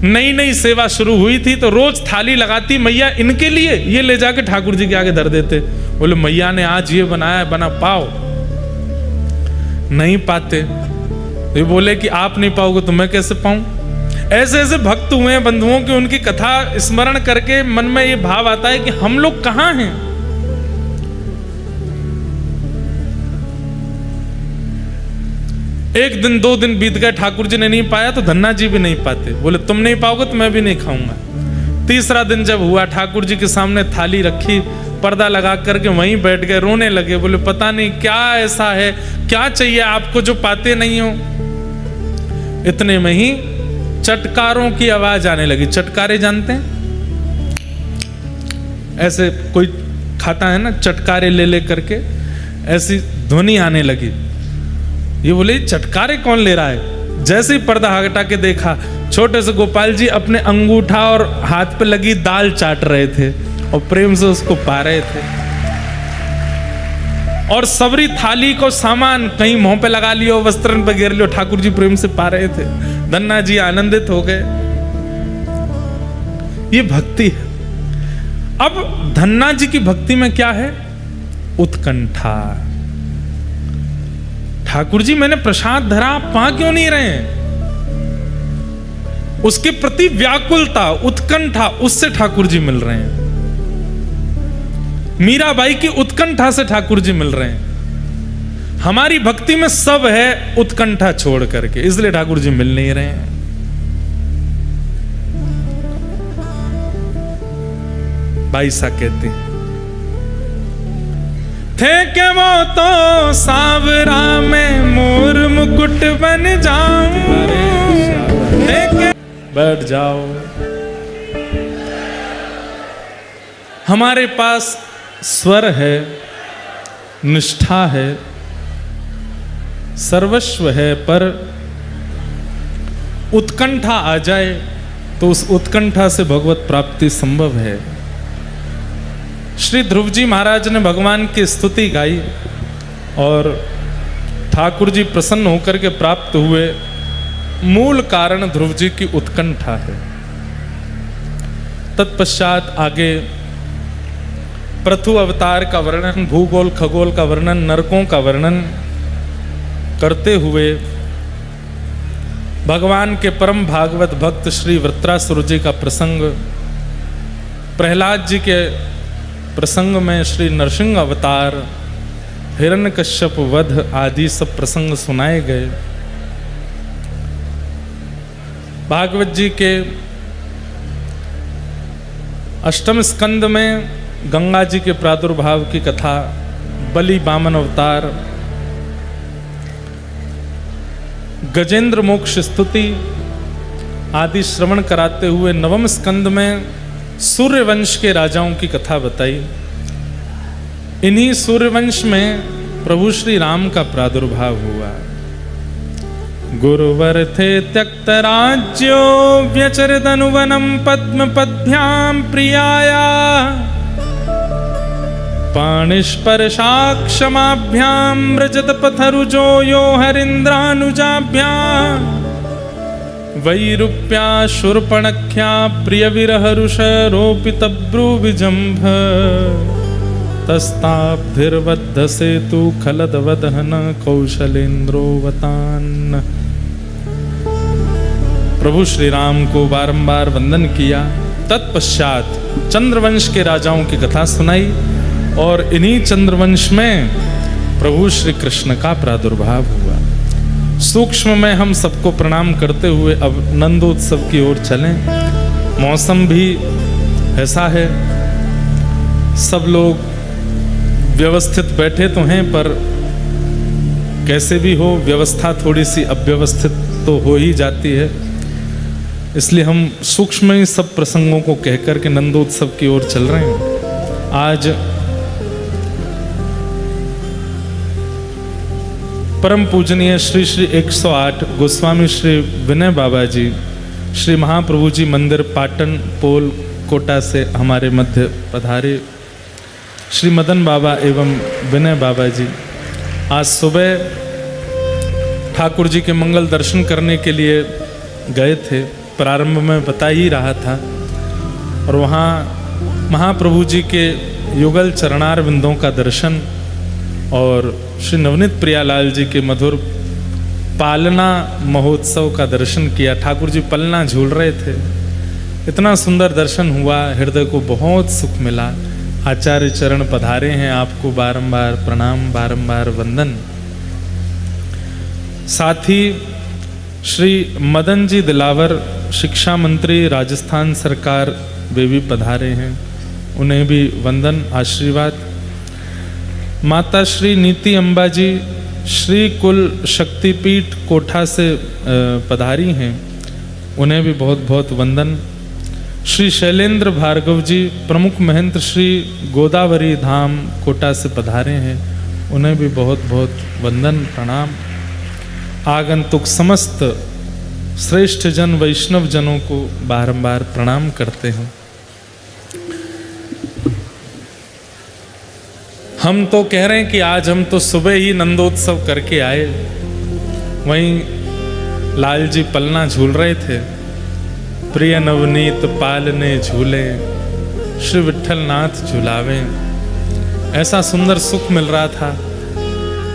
Speaker 1: नई नई सेवा शुरू हुई थी तो रोज थाली लगाती मैया इनके लिए, ये ले जाके ठाकुर जी के आगे धर देते। बोले मैया ने आज ये बनाया, बना पाओ। नहीं पाते, ये बोले कि आप नहीं पाओगे तो मैं कैसे पाऊं? ऐसे ऐसे भक्त हुए हैं बंधुओं की, उनकी कथा स्मरण करके मन में ये भाव आता है कि हम लोग कहां हैं। एक दिन 2 दिन बीत गए, ठाकुर जी ने नहीं पाया तो धन्ना जी भी नहीं पाते। बोले तुम नहीं पाओगे तो मैं भी नहीं खाऊंगा। तीसरा दिन जब हुआ, ठाकुर जी के सामने थाली रखी, पर्दा लगा करके वहीं बैठ गए, रोने लगे। बोले पता नहीं क्या ऐसा है, क्या चाहिए आपको जो पाते नहीं हो। इतने में ही चटकारों की आवाज आने लगी। चटकारे जानते हैं? ऐसे कोई खाता है ना, चटकारे ले ले करके ऐसी ध्वनि आने लगी। ये बोले चटकारे कौन ले रहा है? जैसे ही पर्दा हटा के देखा, छोटे से गोपाल जी अपने अंगूठा और हाथ पे लगी दाल चाट रहे थे और प्रेम से उसको पा रहे थे। और सबरी थाली को सामान कहीं मुंह पे लगा लियो, वस्त्रन पे गिर लियो, ठाकुर जी प्रेम से पा रहे थे। धन्ना जी आनंदित हो गए। ये भक्ति है। अब धन्ना जी की भक्ति में क्या है? उत्कंठा। ठाकुर जी मैंने प्रसाद धरा, आप पा क्यों नहीं रहे हैं? उसके प्रति व्याकुलता, उत्कंठा, उससे ठाकुर जी मिल रहे हैं। मीराबाई की उत्कंठा से ठाकुर जी मिल रहे हैं। हमारी भक्ति में सब है उत्कंठा छोड़ करके, इसलिए ठाकुर जी मिल नहीं रहे हैं। बाईसा कहते हैं, थे के वो तो सावरा में मोर मुकुट बन जाऊं। बैठ जाओ। हमारे पास स्वर है, निष्ठा है, सर्वस्व है, पर उत्कंठा आ जाए तो उस उत्कंठा से भगवत प्राप्ति संभव है। श्री ध्रुव जी महाराज ने भगवान की स्तुति गाई और ठाकुर जी प्रसन्न होकर के प्राप्त हुए। मूल कारण ध्रुव जी की उत्कंठा है। तत्पश्चात आगे पृथु अवतार का वर्णन, भूगोल खगोल का वर्णन, नरकों का वर्णन करते हुए भगवान के परम भागवत भक्त श्री वृत्रासुर जी का प्रसंग, प्रहलाद जी के प्रसंग में श्री नरसिंह अवतार, हिरण्यकश्यप वध आदि सब प्रसंग सुनाए गए। भागवत जी के अष्टम स्कंद में गंगा जी के प्रादुर्भाव की कथा, बलि वामन अवतार, गजेंद्र मोक्ष स्तुति आदि श्रवण कराते हुए नवम स्कंद में सूर्यवंश के राजाओं की कथा बताई। इन्हीं सूर्यवंश में प्रभु श्री राम का प्रादुर्भाव हुआ। गुरुवर थे त्यक्त राज्यो व्यचरदनुवनम पद्म पद्भ्याम प्रियाया पाणिस्पर्शाक्षमाभ्याम रजत पथरुजो यो हरिन्द्रानुजाभ्याम वैरूप्या शूर्पणख्या प्रिय विरहरुष रोपित ब्रूविजंभ तस्ताब्धिर्वद्ध सेतु खलद वदहन कौशलेन्द्रोवतान। प्रभु श्री राम को बारंबार वंदन किया। तत्पश्चात चंद्रवंश के राजाओं की कथा सुनाई और इन्हीं चंद्रवंश में प्रभु श्री कृष्ण का प्रादुर्भाव हुआ। सूक्ष्म में हम सबको प्रणाम करते हुए अब नंदोत्सव की ओर चलें। मौसम भी ऐसा है, सब लोग व्यवस्थित बैठे तो हैं, पर कैसे भी हो व्यवस्था थोड़ी सी अव्यवस्थित तो हो ही जाती है। इसलिए हम सूक्ष्म ही सब प्रसंगों को कहकर के नंदोत्सव की ओर चल रहे हैं। आज परम पूजनीय श्री श्री 108 गोस्वामी श्री विनय बाबा जी, श्री महाप्रभु जी मंदिर पाटन पोल कोटा से हमारे मध्य पधारे। श्री मदन बाबा एवं विनय बाबा जी आज सुबह ठाकुर जी के मंगल दर्शन करने के लिए गए थे। प्रारंभ में बता ही रहा था। और वहाँ महाप्रभु जी के युगल चरणार बिंदों का दर्शन और श्री नवनीत प्रियालाल जी के मधुर पालना महोत्सव का दर्शन किया। ठाकुर जी पलना झूल रहे थे, इतना सुंदर दर्शन हुआ, हृदय को बहुत सुख मिला। आचार्य चरण पधारे हैं, आपको बारंबार प्रणाम, बारंबार वंदन। साथ ही श्री मदन जी दिलावर शिक्षा मंत्री राजस्थान सरकार वे भी पधारे हैं, उन्हें भी वंदन आशीर्वाद। माता श्री नीति अंबाजी श्री कुल शक्तिपीठ कोठा से पधारी हैं, उन्हें भी बहुत बहुत वंदन। श्री शैलेंद्र भार्गव जी प्रमुख महंत श्री गोदावरी धाम कोटा से पधारे हैं, उन्हें भी बहुत बहुत वंदन प्रणाम। आगंतुक समस्त श्रेष्ठ जन वैष्णव जनों को बारंबार प्रणाम करते हैं। हम तो कह रहे हैं कि आज हम तो सुबह ही नंदोत्सव करके आए, वहीं लाल जी पलना झूल रहे थे। प्रिय नवनीत पालने झूले, श्री विठ्ठल नाथ झूलावे। ऐसा सुंदर सुख मिल रहा था,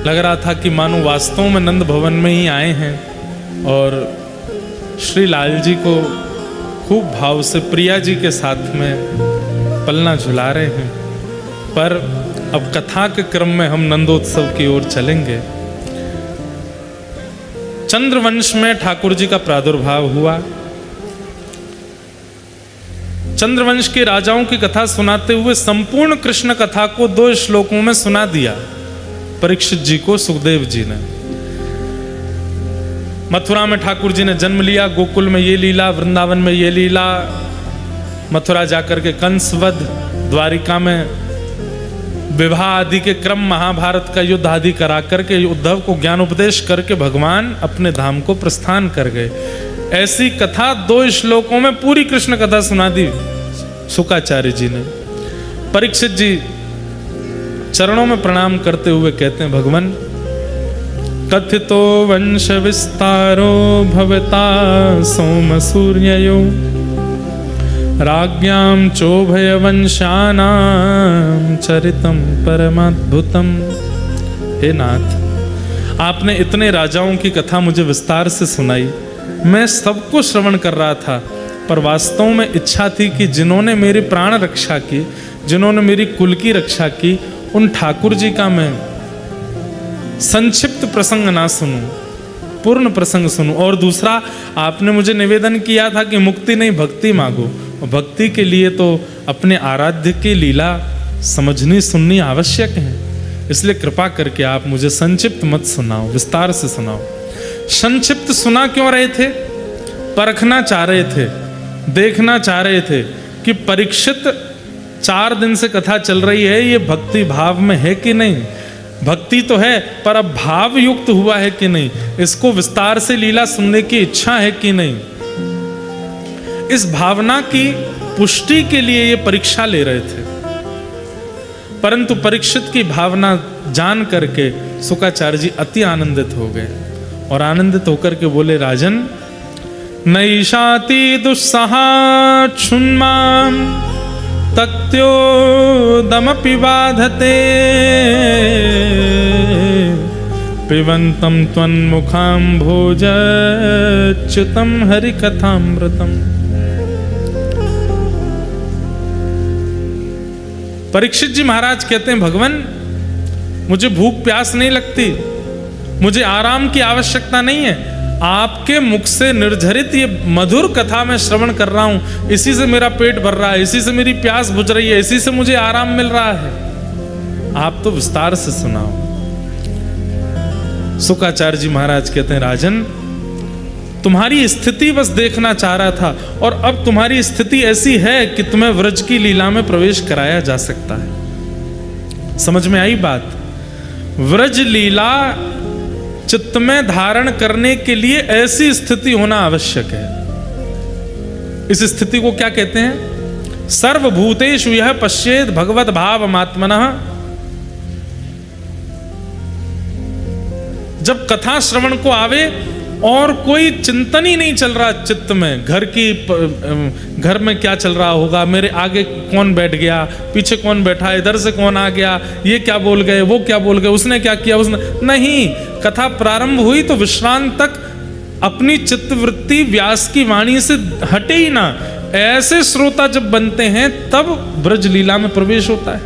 Speaker 1: लग रहा था कि मानो वास्तव में नंद भवन में ही आए हैं और श्री लाल जी को खूब भाव से प्रिया जी के साथ में पलना झुला रहे हैं। पर अब कथा के क्रम में हम नंदोत्सव की ओर चलेंगे। चंद्रवंश में ठाकुर जी का प्रादुर्भाव हुआ। चंद्रवंश के राजाओं की कथा सुनाते हुए संपूर्ण कृष्ण कथा को 2 श्लोकों में सुना दिया परीक्षित जी को सुखदेव जी ने। मथुरा में ठाकुर जी ने जन्म लिया, गोकुल में ये लीला, वृंदावन में ये लीला, मथुरा जाकर के कंसवध, द्वारिका में विवाह आदि के क्रम, महाभारत का युद्ध आदि करा करके उद्धव को ज्ञान उपदेश करके भगवान अपने धाम को प्रस्थान कर गए। ऐसी कथा 2 श्लोकों में पूरी कृष्ण कथा सुना दी शुकाचार्य जी ने। परीक्षित जी चरणों में प्रणाम करते हुए कहते हैं, भगवान कथितो वंश विस्तारो भवता सोम सूर्ययो राज्ञां चोभय वंशानां चरितम परमाद्भुतम। हे नाथ, आपने इतने राजाओं की कथा मुझे विस्तार से सुनाई, मैं सबको श्रवण कर रहा था, पर वास्तव में इच्छा थी कि जिन्होंने मेरी प्राण रक्षा की, जिन्होंने मेरी कुल की रक्षा की, उन ठाकुर जी का मैं संक्षिप्त प्रसंग ना सुनूं, पूर्ण प्रसंग सुनूं। और दूसरा, आपने मुझे निवेदन किया था कि मुक्ति नहीं भक्ति मांगो, और भक्ति के लिए तो अपने आराध्य की लीला समझनी सुननी आवश्यक है। इसलिए कृपा करके आप मुझे संक्षिप्त मत सुनाओ, विस्तार से सुनाओ। संक्षिप्त सुना क्यों रहे थे? परखना चाह रहे थे, देखना चाह रहे थे कि परीक्षित 4 दिन से कथा चल रही है, ये भक्ति भाव में है कि नहीं। भक्ति तो है, पर अब भाव युक्त हुआ है कि नहीं, इसको विस्तार से लीला सुनने की इच्छा है कि नहीं। इस भावना की पुष्टि के लिए ये परीक्षा ले रहे थे। परंतु परीक्षित की भावना जान करके शुकाचार्य जी अति आनंदित हो गए और आनंदित होकर के बोले, राजन नैषाति दुस्सहा क्षुन्मां तत्योदमपि बाधते पिबन्तं त्वन्मुखाम्भोजच्युतं हरिकथामृतम्। परीक्षित जी महाराज कहते हैं, भगवान मुझे भूख प्यास नहीं लगती, मुझे आराम की आवश्यकता नहीं है। आपके मुख से निर्झरित ये मधुर कथा मैं श्रवण कर रहा हूं, इसी से मेरा पेट भर रहा है, इसी से मेरी प्यास बुझ रही है, इसी से मुझे आराम मिल रहा है। आप तो विस्तार से सुनाओ। शुकाचार्य जी महाराज कहते हैं, राजन तुम्हारी स्थिति बस देखना चाह रहा था, और अब तुम्हारी स्थिति ऐसी है कि तुम्हें व्रज की लीला में प्रवेश कराया जा सकता है। समझ में आई बात? व्रज लीला चित्त में धारण करने के लिए ऐसी स्थिति होना आवश्यक है। इस स्थिति को क्या कहते हैं? सर्वभूतेषु यह पश्येद भगवत भाव मात्मनः। जब कथा श्रवण को आवे और कोई चिंतन ही नहीं चल रहा चित्त में, घर में क्या चल रहा होगा, मेरे आगे कौन बैठ गया, पीछे कौन बैठा, इधर से कौन आ गया, ये क्या बोल गए, वो क्या बोल गए, उसने क्या किया, उसने नहीं। कथा प्रारंभ हुई तो विश्रांत तक अपनी चित्तवृत्ति व्यास की वाणी से हटे ही ना। ऐसे श्रोता जब बनते हैं तब ब्रज लीला में प्रवेश होता है।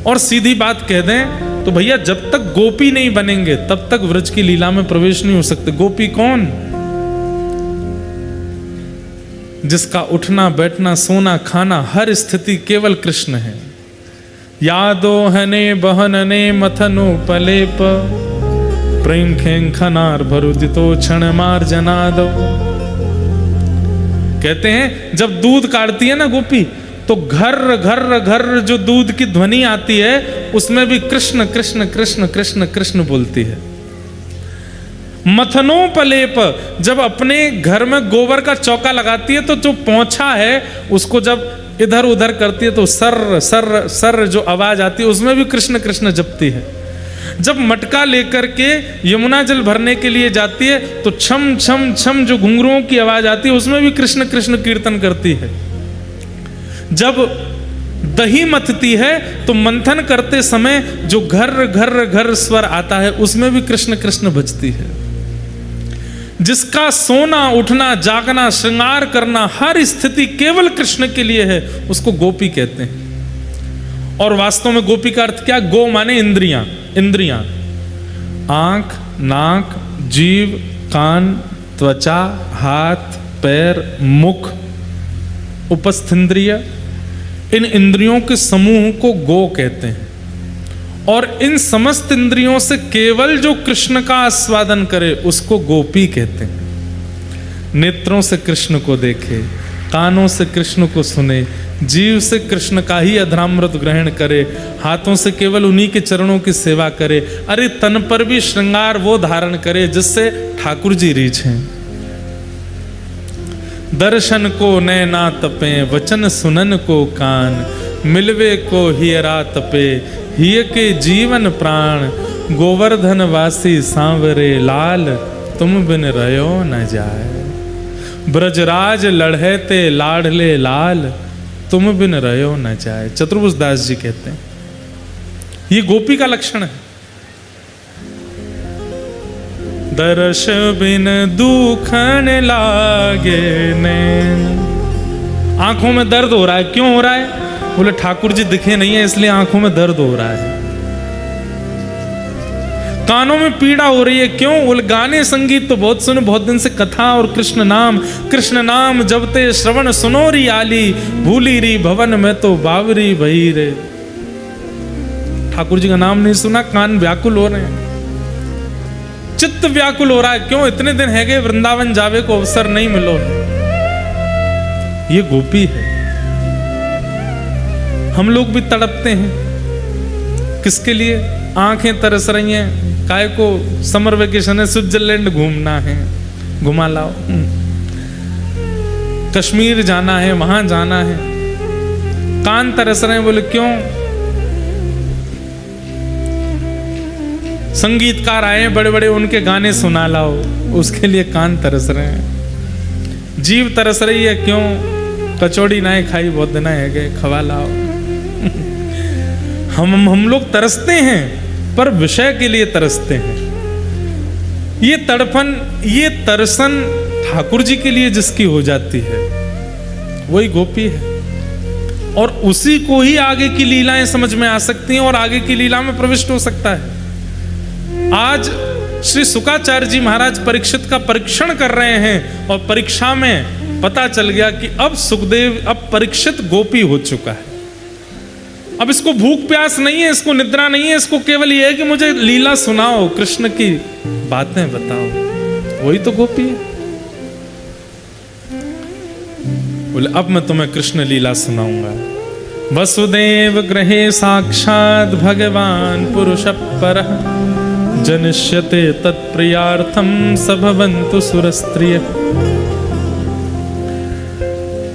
Speaker 1: और सीधी बात कह दें तो भैया, जब तक गोपी नहीं बनेंगे तब तक व्रज की लीला में प्रवेश नहीं हो सकते। गोपी कौन? जिसका उठना बैठना सोना खाना हर स्थिति केवल कृष्ण है। यादो हने बहनने मथनो पलेप प्रेम खेंखनार भरुदितो क्षण मार जनादो। कहते हैं जब दूध काटती है ना गोपी, तो घर घर घर जो दूध की ध्वनि आती है उसमें भी कृष्ण कृष्ण कृष्ण कृष्ण कृष्ण बोलती है। मथनोपलेप, जब अपने घर में गोबर का चौका लगाती है तो जो पोंछा है उसको जब इधर उधर करती है तो सर सर सर जो आवाज आती है उसमें भी कृष्ण कृष्ण जपती है। जब मटका लेकर के यमुना जल भरने के लिए जाती है तो छम छम छम जो घुंघरुओं की आवाज आती है उसमें भी कृष्ण कृष्ण कीर्तन करती है। जब दही मथती है तो मंथन करते समय जो घर घर घर स्वर आता है उसमें भी कृष्ण कृष्ण बजती है। जिसका सोना उठना जागना श्रृंगार करना हर स्थिति केवल कृष्ण के लिए है उसको गोपी कहते हैं। और वास्तव में गोपी का अर्थ क्या? गो माने इंद्रियां, इंद्रियां आंख नाक जीव कान त्वचा हाथ पैर मुख उपस्थेंद्रिय, इन इंद्रियों के समूह को गो कहते हैं। और इन समस्त इंद्रियों से केवल जो कृष्ण का आस्वादन करे उसको गोपी कहते हैं। नेत्रों से कृष्ण को देखे, कानों से कृष्ण को सुने, जीव से कृष्ण का ही अधरामृत ग्रहण करे, हाथों से केवल उन्हीं के चरणों की सेवा करे, अरे तन पर भी श्रृंगार वो धारण करे जिससे ठाकुर जी रीझें। दर्शन को नैना तपे वचन सुनन को कान, मिलवे को हियरा तपे हिय के जीवन प्राण, गोवर्धन वासी सांवरे लाल तुम बिन रयो न जाए। ब्रजराज लड़हते लाडले लाल तुम बिन रयो न जाए। चतुर्भुज दास जी कहते हैं ये गोपी का लक्षण है। दर्श बिन दुखन लागे नैन, आंखों में दर्द हो रहा है। क्यों हो रहा है? बोले ठाकुर जी दिखे नहीं है इसलिए आंखों में दर्द हो रहा है। कानों में पीड़ा हो रही है। क्यों? बोले गाने संगीत तो बहुत सुने, बहुत दिन से कथा और कृष्ण नाम जबते श्रवण सुनोरी आली, भूली री भवन में तो बावरी भई रे। ठाकुर जी का नाम नहीं सुना, कान व्याकुल हो रहे हैं, चित्त व्याकुल हो रहा है। क्यों? इतने दिन है गए वृंदावन जावे को अवसर नहीं मिलो है। ये गोपी है। हम लोग भी तड़पते हैं किसके लिए? आंखें तरस रही हैं, काय को समर वेकेशन है, स्विट्जरलैंड घूमना है, घुमा लाओ। कश्मीर जाना है, वहां जाना है। कान तरस रहे हैं, बोले क्यों? संगीतकार आए बड़े बड़े, उनके गाने सुना लाओ, उसके लिए कान तरस रहे हैं। जीव तरस रही है। क्यों? कचौड़ी ना खाई बहुत दिन है गए, खवा लाओ। हम लोग तरसते हैं पर विषय के लिए तरसते हैं। ये तड़पन ये तरसन ठाकुर जी के लिए जिसकी हो जाती है वही गोपी है। और उसी को ही आगे की लीलाएं समझ में आ सकती हैं और आगे की लीला में प्रविष्ट हो सकता है। आज श्री शुकाचार्य जी महाराज परीक्षित का परीक्षण कर रहे हैं और परीक्षा में पता चल गया कि अब सुखदेव, अब परीक्षित गोपी हो चुका है। अब इसको भूख प्यास नहीं है, इसको निद्रा नहीं है, इसको केवल ये है कि मुझे लीला सुनाओ, कृष्ण की बातें बताओ। वही तो गोपी है। बोले अब मैं तुम्हें कृष्ण लीला सुनाऊंगा। वसुदेव गृहे साक्षात भगवान पुरुष परः, जनिष्यते तत्प्रियार्थम सभवन्तु सुरस्त्रिय।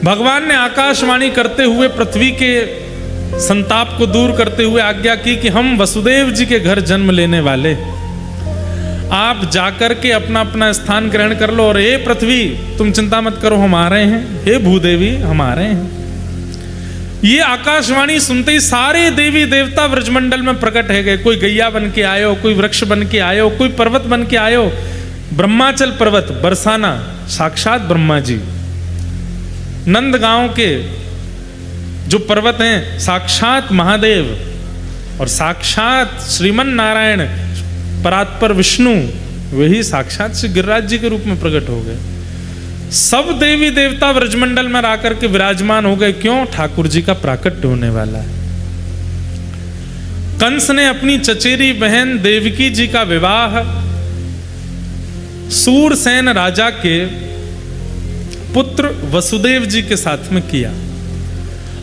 Speaker 1: भगवान ने आकाशवाणी करते हुए पृथ्वी के संताप को दूर करते हुए आज्ञा की कि हम वसुदेव जी के घर जन्म लेने वाले, आप जाकर के अपना अपना स्थान ग्रहण कर लो। और हे पृथ्वी तुम चिंता मत करो, हम आ रहे हैं। हे भूदेवी हम आ रहे हैं। ये आकाशवाणी सुनते ही सारे देवी देवता ब्रजमंडल में प्रकट है गए। कोई गैया बन के आयो, कोई वृक्ष बन के आयो, कोई पर्वत बन के आयो। ब्रह्माचल पर्वत बरसाना साक्षात ब्रह्मा जी, नंदगांव के जो पर्वत हैं साक्षात महादेव, और साक्षात श्रीमन नारायण परात्पर विष्णु वही साक्षात श्री गिरिराज जी के रूप में प्रकट हो गए। सब देवी देवता ब्रजमंडल में आकर के विराजमान हो गए। क्यों? ठाकुर जी का प्राकट्य होने वाला है। कंस ने अपनी चचेरी बहन देवकी जी का विवाह सूरसेन राजा के पुत्र वसुदेव जी के साथ में किया।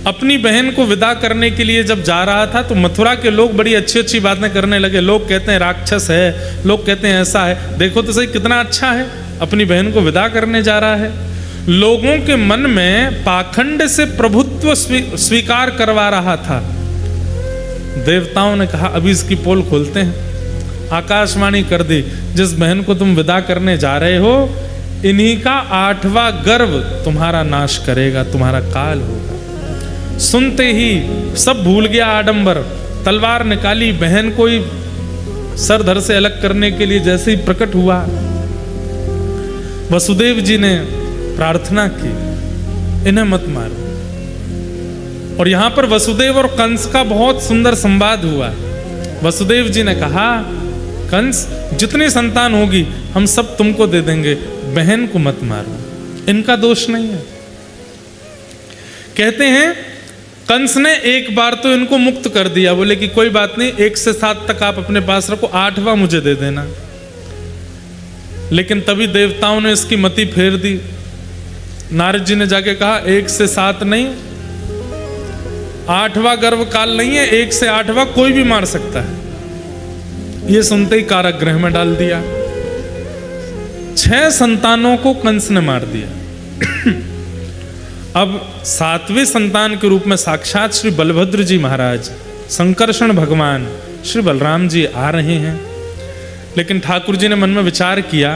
Speaker 1: अपनी बहन को विदा करने के लिए जब जा रहा था तो मथुरा के लोग बड़ी अच्छी अच्छी बातें करने लगे। लोग कहते हैं राक्षस है, लोग कहते हैं ऐसा है। देखो तो सही कितना अच्छा है, अपनी बहन को विदा करने जा रहा है। लोगों के मन में पाखंड से प्रभुत्व स्वीकार करवा रहा था। देवताओं ने कहा अभी इसकी पोल खोलते हैं। आकाशवाणी कर दी, जिस बहन को तुम विदा करने जा रहे हो इन्हीं का 8वां गर्व तुम्हारा नाश करेगा, तुम्हारा काल होगा। सुनते ही सब भूल गया आडंबर, तलवार निकाली, बहन को ही सर धड़ से अलग करने के लिए जैसे ही प्रकट हुआ, वसुदेव जी ने प्रार्थना की इन्हें मत मारो। और यहां पर वसुदेव और कंस का बहुत सुंदर संवाद हुआ। वसुदेव जी ने कहा कंस जितनी संतान होगी हम सब तुमको दे देंगे, बहन को मत मारो, इनका दोष नहीं है। कहते हैं कंस ने एक बार तो इनको मुक्त कर दिया, बोले कि कोई बात नहीं 1 से 7 तक आप अपने पास रखो, 8वां मुझे दे देना। लेकिन तभी देवताओं ने इसकी मति फेर दी। नारद जी ने जाके कहा 1 से 7 नहीं, 8वां गर्भ काल नहीं है, 1 से 8वां कोई भी मार सकता है। ये सुनते ही कारागृह में डाल दिया। 6 संतानों को कंस ने मार दिया। अब 7वें संतान के रूप में साक्षात श्री बलभद्र जी महाराज, संकर्षण भगवान श्री बलराम जी आ रहे हैं। लेकिन ठाकुर जी ने मन में विचार किया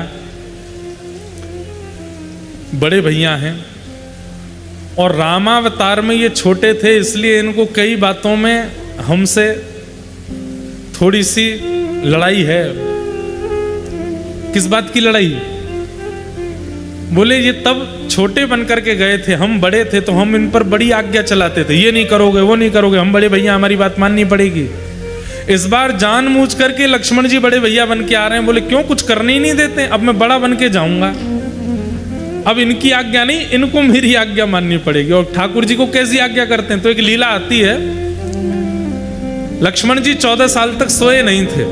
Speaker 1: बड़े भैया हैं और रामावतार में ये छोटे थे, इसलिए इनको कई बातों में हमसे थोड़ी सी लड़ाई है। किस बात की लड़ाई? बोले ये तब छोटे बन करके गए थे, हम बड़े थे तो हम इन पर बड़ी आज्ञा चलाते थे, ये नहीं करोगे वो नहीं करोगे, हम बड़े भैया हमारी बात माननी पड़ेगी। इस बार जानबूझ करके लक्ष्मण जी बड़े भैया बन के आ रहे हैं। बोले क्यों, कुछ करने ही नहीं देते, अब मैं बड़ा बन के जाऊंगा, अब इनकी आज्ञा नहीं, इनको मेरी आज्ञा माननी पड़ेगी। और ठाकुर जी को कैसी आज्ञा करते हैं? तो एक लीला आती है, लक्ष्मण जी 14 साल तक सोए नहीं थे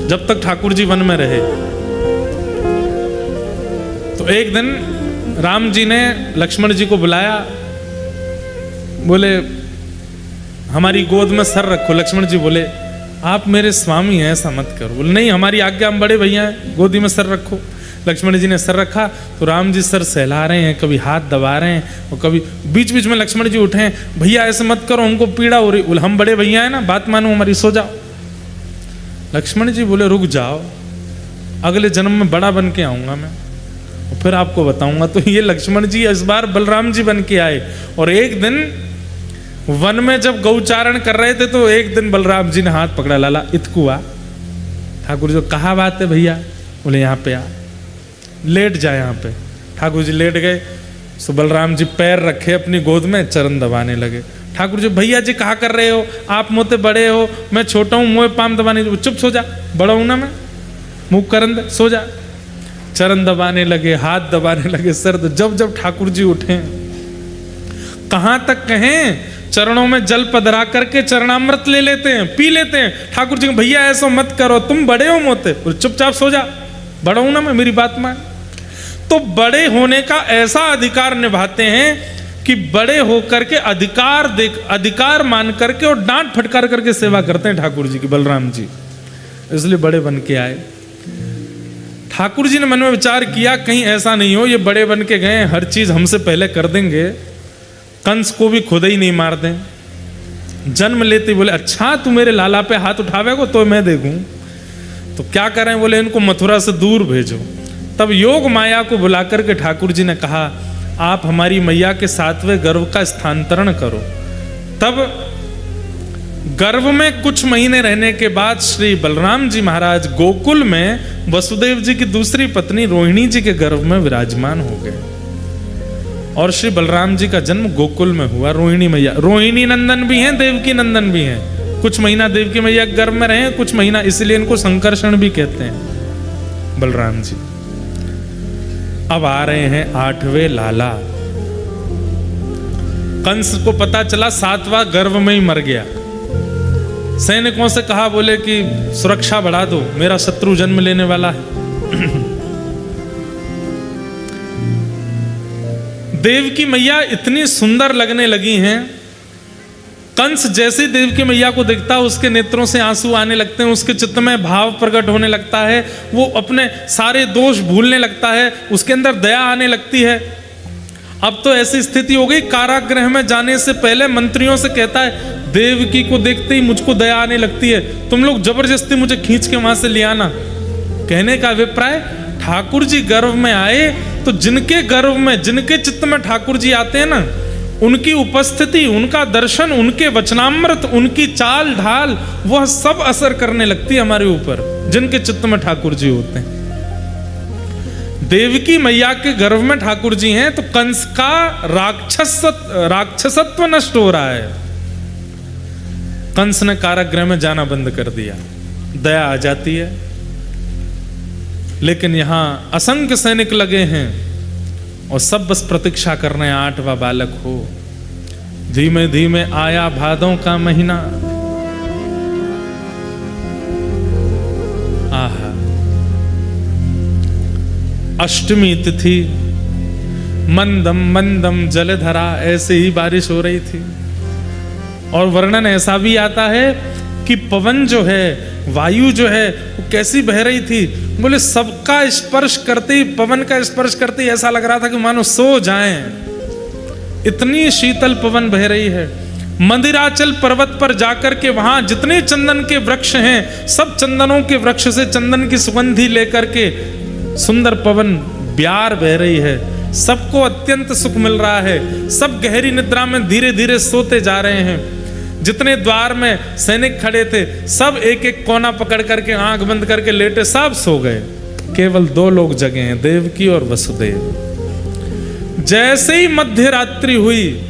Speaker 1: जब तक ठाकुर जी वन में रहे। तो एक दिन राम जी ने लक्ष्मण जी को बुलाया, बोले हमारी गोद में सर रखो। लक्ष्मण जी बोले आप मेरे स्वामी हैं, ऐसा मत करो। बोले नहीं, हमारी आज्ञा, हम बड़े भैया हैं, गोदी में सर रखो। लक्ष्मण जी ने सर रखा तो राम जी सर सहला रहे हैं, कभी हाथ दबा रहे हैं और कभी बीच बीच में लक्ष्मण जी उठे, भैया ऐसे मत करो, हमको पीड़ा हो रही। बोले हम बड़े भैया हैं ना, बात मानो हमारी, सो जाओ। लक्ष्मण जी बोले रुक जाओ, अगले जन्म में बड़ा बन के आऊंगा मैं, फिर आपको बताऊंगा। तो ये लक्ष्मण जी इस बार बलराम जी बन के आए। और एक दिन वन में जब गौचारण कर रहे थे तो एक दिन बलराम जी ने हाथ पकड़ा, लाला इतकुआ। ठाकुर जी कहा बात है भैया? बोले यहाँ पे आ, लेट जाए यहाँ पे। ठाकुर जी लेट गए, सो बलराम जी पैर रखे अपनी गोद में, चरण दबाने लगे। ठाकुर जी भैया जी कहा कर रहे हो, आप मोते बड़े हो, मैं छोटा हूँ, मुँह पाम दबाने। चुप, सो जा, बड़ा हूं ना मैं, मुँह करन दे, सो जा। चरण दबाने लगे, हाथ दबाने लगे, सर। जब जब ठाकुर जी उठे, कहां तक कहें, चरणों में जल पधरा करके चरणामृत ले लेते हैं, पी लेते हैं। ठाकुर जी भैया ऐसा मत करो, तुम बड़े हो मोते, चुपचाप सो जा, बड़ा हूं ना मैं, मेरी बात मान। तो बड़े होने का ऐसा अधिकार निभाते हैं कि बड़े होकर के अधिकार मान करके और डांट फटकार करके सेवा करते हैं ठाकुर जी की, बलराम जी। इसलिए बड़े बन के आए। ठाकुर जी ने मन में विचार किया कहीं ऐसा नहीं हो ये बड़े बन के गए, हर चीज हमसे पहले कर देंगे, कंस को भी खुद ही नहीं मार दें। जन्म लेते बोले अच्छा तू मेरे लाला पे हाथ उठावेगा तो मैं देखूं। तो क्या करें? बोले इनको मथुरा से दूर भेजो। तब योग माया को बुलाकर के ठाकुर जी ने कहा आप हमारी मैया के 7वें गर्भ का स्थानांतरण करो। तब गर्भ में कुछ महीने रहने के बाद श्री बलराम जी महाराज गोकुल में वसुदेव जी की दूसरी पत्नी रोहिणी जी के गर्भ में विराजमान हो गए और श्री बलराम जी का जन्म गोकुल में हुआ। रोहिणी मैया, रोहिणी नंदन भी हैं, देवकी नंदन भी हैं। कुछ महीना देवकी मैया गर्भ में रहे, कुछ महीना, इसलिए इनको संकर्षण भी कहते हैं बलराम जी। अब आ रहे हैं 8वें लाला। कंस को पता चला 7वां गर्भ में ही मर गया। सैनिकों से कहा, बोले कि सुरक्षा बढ़ा दो, मेरा शत्रु जन्म लेने वाला है। देवकी मैया इतनी सुंदर लगने लगी हैं, कंस जैसे देवकी मैया को देखता है उसके नेत्रों से आंसू आने लगते हैं, उसके चित्त में भाव प्रकट होने लगता है, वो अपने सारे दोष भूलने लगता है, उसके अंदर दया आने लगती है। अब तो ऐसी स्थिति हो गई, कारागृह में जाने से पहले मंत्रियों से कहता है, देवकी को देखते ही मुझको दया आने लगती है, तुम लोग जबरदस्ती मुझे खींच के वहां से ले आना। कहने का अभिप्राय, ठाकुर जी गर्भ में आए तो जिनके गर्भ में, जिनके चित्त में ठाकुर जी आते हैं ना, उनकी उपस्थिति, उनका दर्शन, उनके वचनामृत, उनकी चाल ढाल, वह सब असर करने लगती है हमारे ऊपर, जिनके चित्त में ठाकुर जी होते हैं। देवकी मैया के गर्भ में ठाकुर जी हैं तो कंस का राक्षसत्व नष्ट हो रहा है। कंस ने कारागृह में जाना बंद कर दिया, दया आ जाती है। लेकिन यहां असंख्य सैनिक लगे हैं और सब बस प्रतीक्षा कर रहे हैं 8वां बालक हो। धीमे धीमे आया भादों का महीना। आहा, अष्टमी तिथि, मंदम मंदम जलधरा, ऐसे ही बारिश हो रही थी। और वर्णन ऐसा भी आता है कि पवन जो है, वायु जो है, वो कैसी बह रही थी, बोले सबका स्पर्श करते ही, पवन का स्पर्श करते ही ऐसा लग रहा था कि मानो सो जाएं, इतनी शीतल पवन बह रही है। मंदिराचल पर्वत पर जाकर के वहां जितने चंदन के वृक्ष हैं, सब चंदनों के वृक्ष से चंदन की सुगंधी लेकर के सुंदर पवन ब्यार बह रही है। सबको अत्यंत सुख मिल रहा है, सब गहरी निद्रा में धीरे धीरे सोते जा रहे हैं। जितने द्वार में सैनिक खड़े थे, सब एक एक कोना पकड़ करके आंख बंद करके लेटे, सब सो गए। केवल 2 लोग जगे हैं, देवकी और वसुदेव। जैसे ही मध्य रात्रि हुई,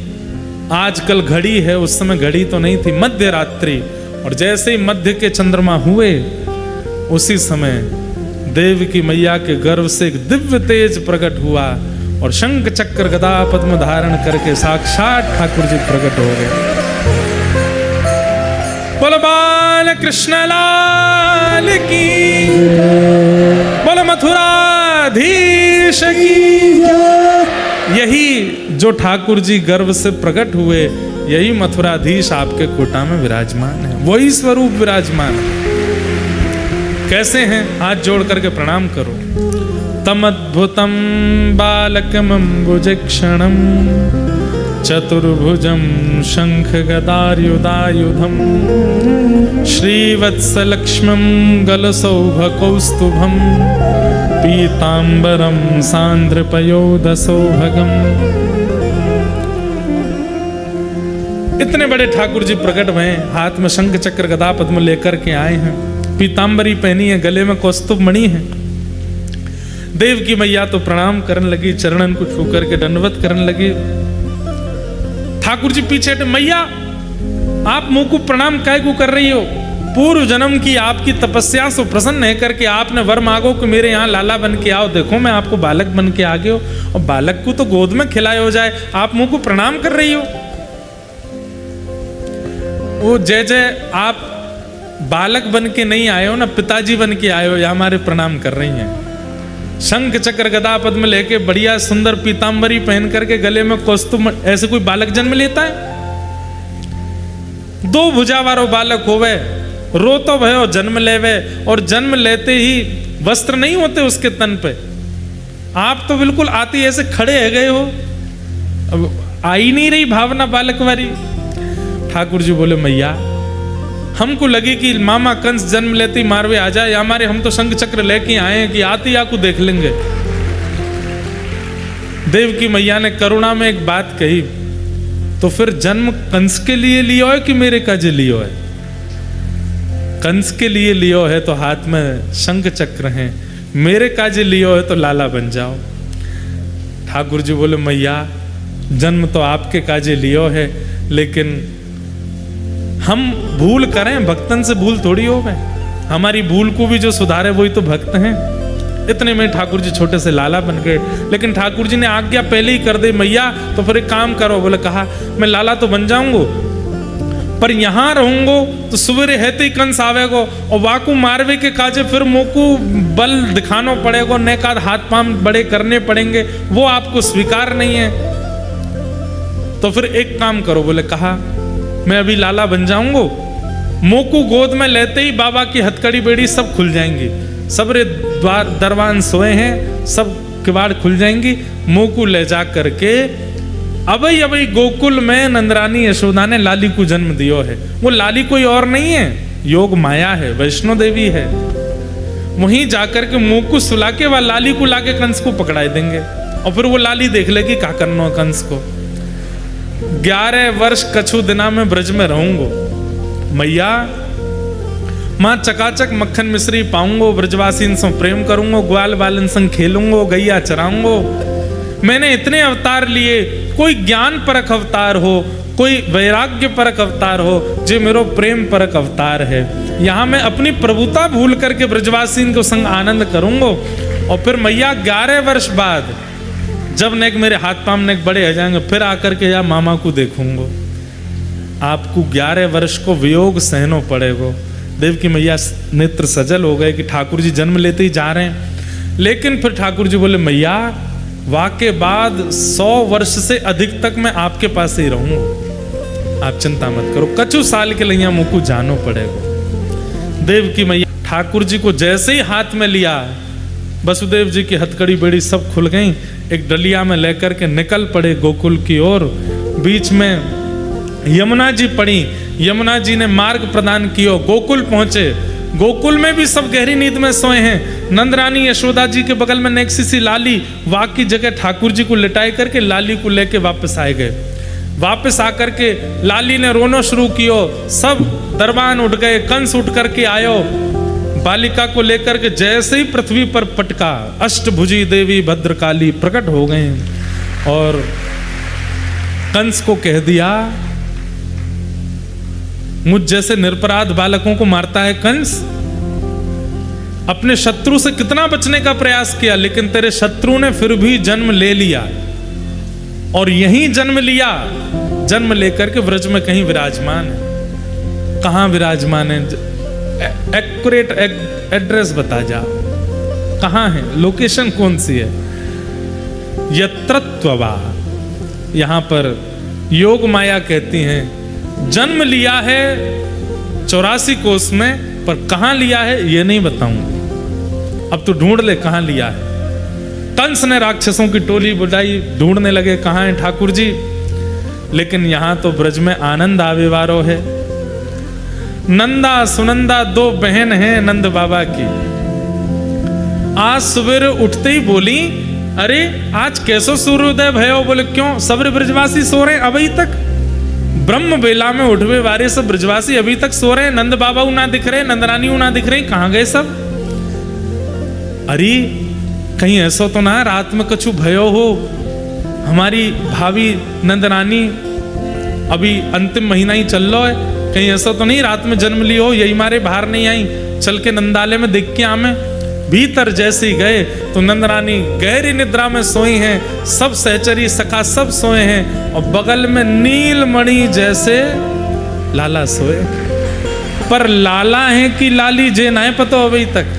Speaker 1: आजकल घड़ी है, उस समय घड़ी तो नहीं थी, मध्य रात्रि, और जैसे ही मध्य के चंद्रमा हुए, उसी समय देवकी मैया के गर्भ से एक दिव्य तेज प्रकट हुआ और शंख चक्र गदा पद्म धारण करके साक्षात ठाकुर जी प्रकट हो गए। बोलो बाल कृष्ण लाल की, बोलो मथुराधीश की। यही जो ठाकुर जी गर्भ से प्रकट हुए, यही मथुराधीश आपके कोटा में विराजमान है, वही स्वरूप विराजमान है। कैसे हैं? हाथ जोड़ करके प्रणाम करो। तमद्भुतम बालकमंबुजक्षणम चतुर्भुजं शंख गदायुधायुधं श्रीवत्सलक्ष्मं गलसौभकौस्तुभं पीतांबरं सांद्रपयोदसौभगम्। इतने बड़े ठाकुर जी प्रकट हुए, हाथ में शंख चक्र गदा पद्म लेकर के आए हैं, पीतांबरी पहनी है, गले में कौस्तुभ मणि है। देवकी मैया तो प्रणाम करने लगी, चरणन को छू करके दंडवत करने लगी। ठाकुर जी पीछे हटे, मैया आप मुंह को प्रणाम काय को कर रही हो? पूर्व जन्म की आपकी तपस्या से प्रसन्न है करके आपने वर मांगो कि मेरे यहाँ लाला बन के आओ, देखो मैं आपको बालक बन के आ गए हो, और बालक को तो गोद में खिलाए हो जाए, आप मुंह को प्रणाम कर रही हो। वो जय जय आप बालक बन के नहीं आए हो ना, पिताजी बन के आए हो, या हमारे प्रणाम कर रही हैं। शंख चक्र गदा पद्म लेके बढ़िया सुंदर पीतांबरी पहन करके गले में कौस्तुभ, ऐसे कोई बालक जन्म लेता है? 2 भुजा वारो बालक होवे, रो तो भयो जन्म लेवे, और जन्म लेते ही वस्त्र नहीं होते उसके तन पे। आप तो बिल्कुल आती ऐसे खड़े है गए हो, अब आ ही नहीं रही भावना बालक वाली। ठाकुर जी बोले, मैया हमको लगे कि मामा कंस जन्म लेते ही मारवे आ जाए, हमारे हम तो शंख चक्र लेके आए हैं कि आती आपको देख लेंगे। देवकी मैया ने करुणा में एक बात कही, तो फिर जन्म कंस के लिए लियो है कि मेरे काजे लियो है? कंस के लिए लियो है तो हाथ में शंख चक्र हैं, मेरे काजे लियो है तो लाला बन जाओ। ठाकुर जी बोले, मैया जन्म तो आपके काजे लियो है, लेकिन हम भूल करें, भक्तन से भूल थोड़ी हो गए। हमारी भूल को भी जो सुधारे वही तो भक्त हैं। इतने में ठाकुर जी छोटे से लाला बन गए। लेकिन ठाकुर जी ने आज्ञा पहले ही कर दी, मैया तो फिर एक काम करो। बोले कहा मैं लाला तो बन जाऊंगा, पर यहां रहूंगो तो सवेरे हैते ही कंस आवेगो और वाकू मारवे के काजे फिर मोकू बल दिखाना पड़ेगा, नेकाद हाथ पांव बड़े करने पड़ेंगे, वो आपको स्वीकार नहीं है। तो फिर एक काम करो। बोले कहा मैं अभी लाला बन जाऊंगा, मोकू गोद में लेते ही बाबा की हथकड़ी बेड़ी सब खुल जाएंगी, सबरे द्वार दरवान सोए हैं, सब किवाड़ खुल जाएंगी। मोकू ले जा करके अबई अबई गोकुल में नंदरानी यशोदा ने लाली को जन्म दियो है। वो लाली कोई और नहीं है, योग माया है, वैष्णो देवी है। वहीं जाकर के मोकू सुला के वह लाली को लाके कंस को पकड़ाए देंगे और फिर वो लाली देख लेगी क्या करना है कंस को। 11 वर्ष कछु दिना में ब्रज में रहूंगो मैया, मां चकाचक मक्खन मिश्री पाऊंगो, ब्रजवासी से प्रेम करूंगो, ग्वाल बालन संग खेलूंगो, गैया चराऊंगो। मैंने इतने अवतार लिए, कोई ज्ञान परक अवतार हो, कोई वैराग्य परक अवतार हो, जो मेरो प्रेम परक अवतार है। यहाँ मैं अपनी प्रभुता भूल करके ब्रजवासी को संग आनंद करूंगा। और फिर मैया 11 वर्ष बाद जब नेक मेरे हाथ पांव नेक बड़े हो जाएंगे, फिर आकर के या मामा को देखूंगा। आपको 11 वर्ष को वियोग सहनो पड़ेगा। देव की मैया नेत्र सजल हो गए कि ठाकुर जी जन्म लेते ही जा रहे हैं। लेकिन फिर ठाकुर जी बोले मैया वाके बाद 100 वर्ष से अधिक तक मैं आपके पास ही रहूंगा, आप चिंता मत करो, कछु साल के लिए मुझको जानो पड़ेगा। देव की मैया ठाकुर जी को जैसे ही हाथ में लिया, वसुदेव जी की हथकड़ी बेड़ी सब खुल गई। एक डलिया में लेकर के निकल पड़े गोकुल की ओर। बीच में यमुना जी पड़ी, यमुना जी ने मार्ग प्रदान किया, गोकुल पहुंचे। गोकुल में भी सब गहरी नींद में सोए हैं। नंदरानी यशोदा जी के बगल में नेक्सी सी लाली, वाक की जगह ठाकुर जी को लिटाई करके लाली को लेके वापस आए गए। वापस आकर के लाली ने रोना शुरू कियो, सब दरबान उठ गए, कंस उठ करके आयो। बालिका को लेकर के जैसे ही पृथ्वी पर पटका, अष्टभुजी देवी भद्रकाली प्रकट हो गए और कंस को कह दिया, मुझ जैसे निरपराध बालकों को मारता है कंस। अपने शत्रु से कितना बचने का प्रयास किया, लेकिन तेरे शत्रु ने फिर भी जन्म ले लिया और यहीं जन्म लिया। जन्म लेकर के व्रज में कहीं विराजमान है। कहां विराजमान है? एक्यूरेट एड्रेस बता जा, कहां है, लोकेशन कौन सी है? यत्रत्ववा, यहां पर योग माया कहती हैं जन्म लिया है 84 कोस में, पर कहां लिया है ये नहीं बताऊंगा। अब तो ढूंढ ले कहां लिया है। कंस ने राक्षसों की टोली बुलाई, ढूंढने लगे कहां है ठाकुर जी। लेकिन यहां तो ब्रज में आनंद आवेवारो है। नंदा सुनंदा 2 बहन हैं नंद बाबा की। आज सवेरे उठते ही बोली, अरे आज कैसो सूर्योदय भयो? बोले क्यों? सब ब्रजवासी सो रहे अभी तक, ब्रह्म बेला में उठवे वारे सब ब्रजवासी अभी तक सो रहे। नंद बाबा ना दिख रहे, नंदरानी ना दिख रही, कहां गए सब? अरे कहीं ऐसा तो ना रात में कछु भयो हो, हमारी भाभी नंदरानी अभी अंतिम महीना ही चल रहा है, कहीं ऐसा तो नहीं रात में जन्म ली हो, यही मारे बाहर नहीं आई, चल के नंदालय में देख के आमे। भीतर जैसे ही गए तो नंदरानी गहरी निद्रा में सोई हैं, सब सहचरी सखा सब सोए हैं और बगल में नीलमणि जैसे लाला सोए। पर लाला है कि लाली जे ना है पता अभी तक।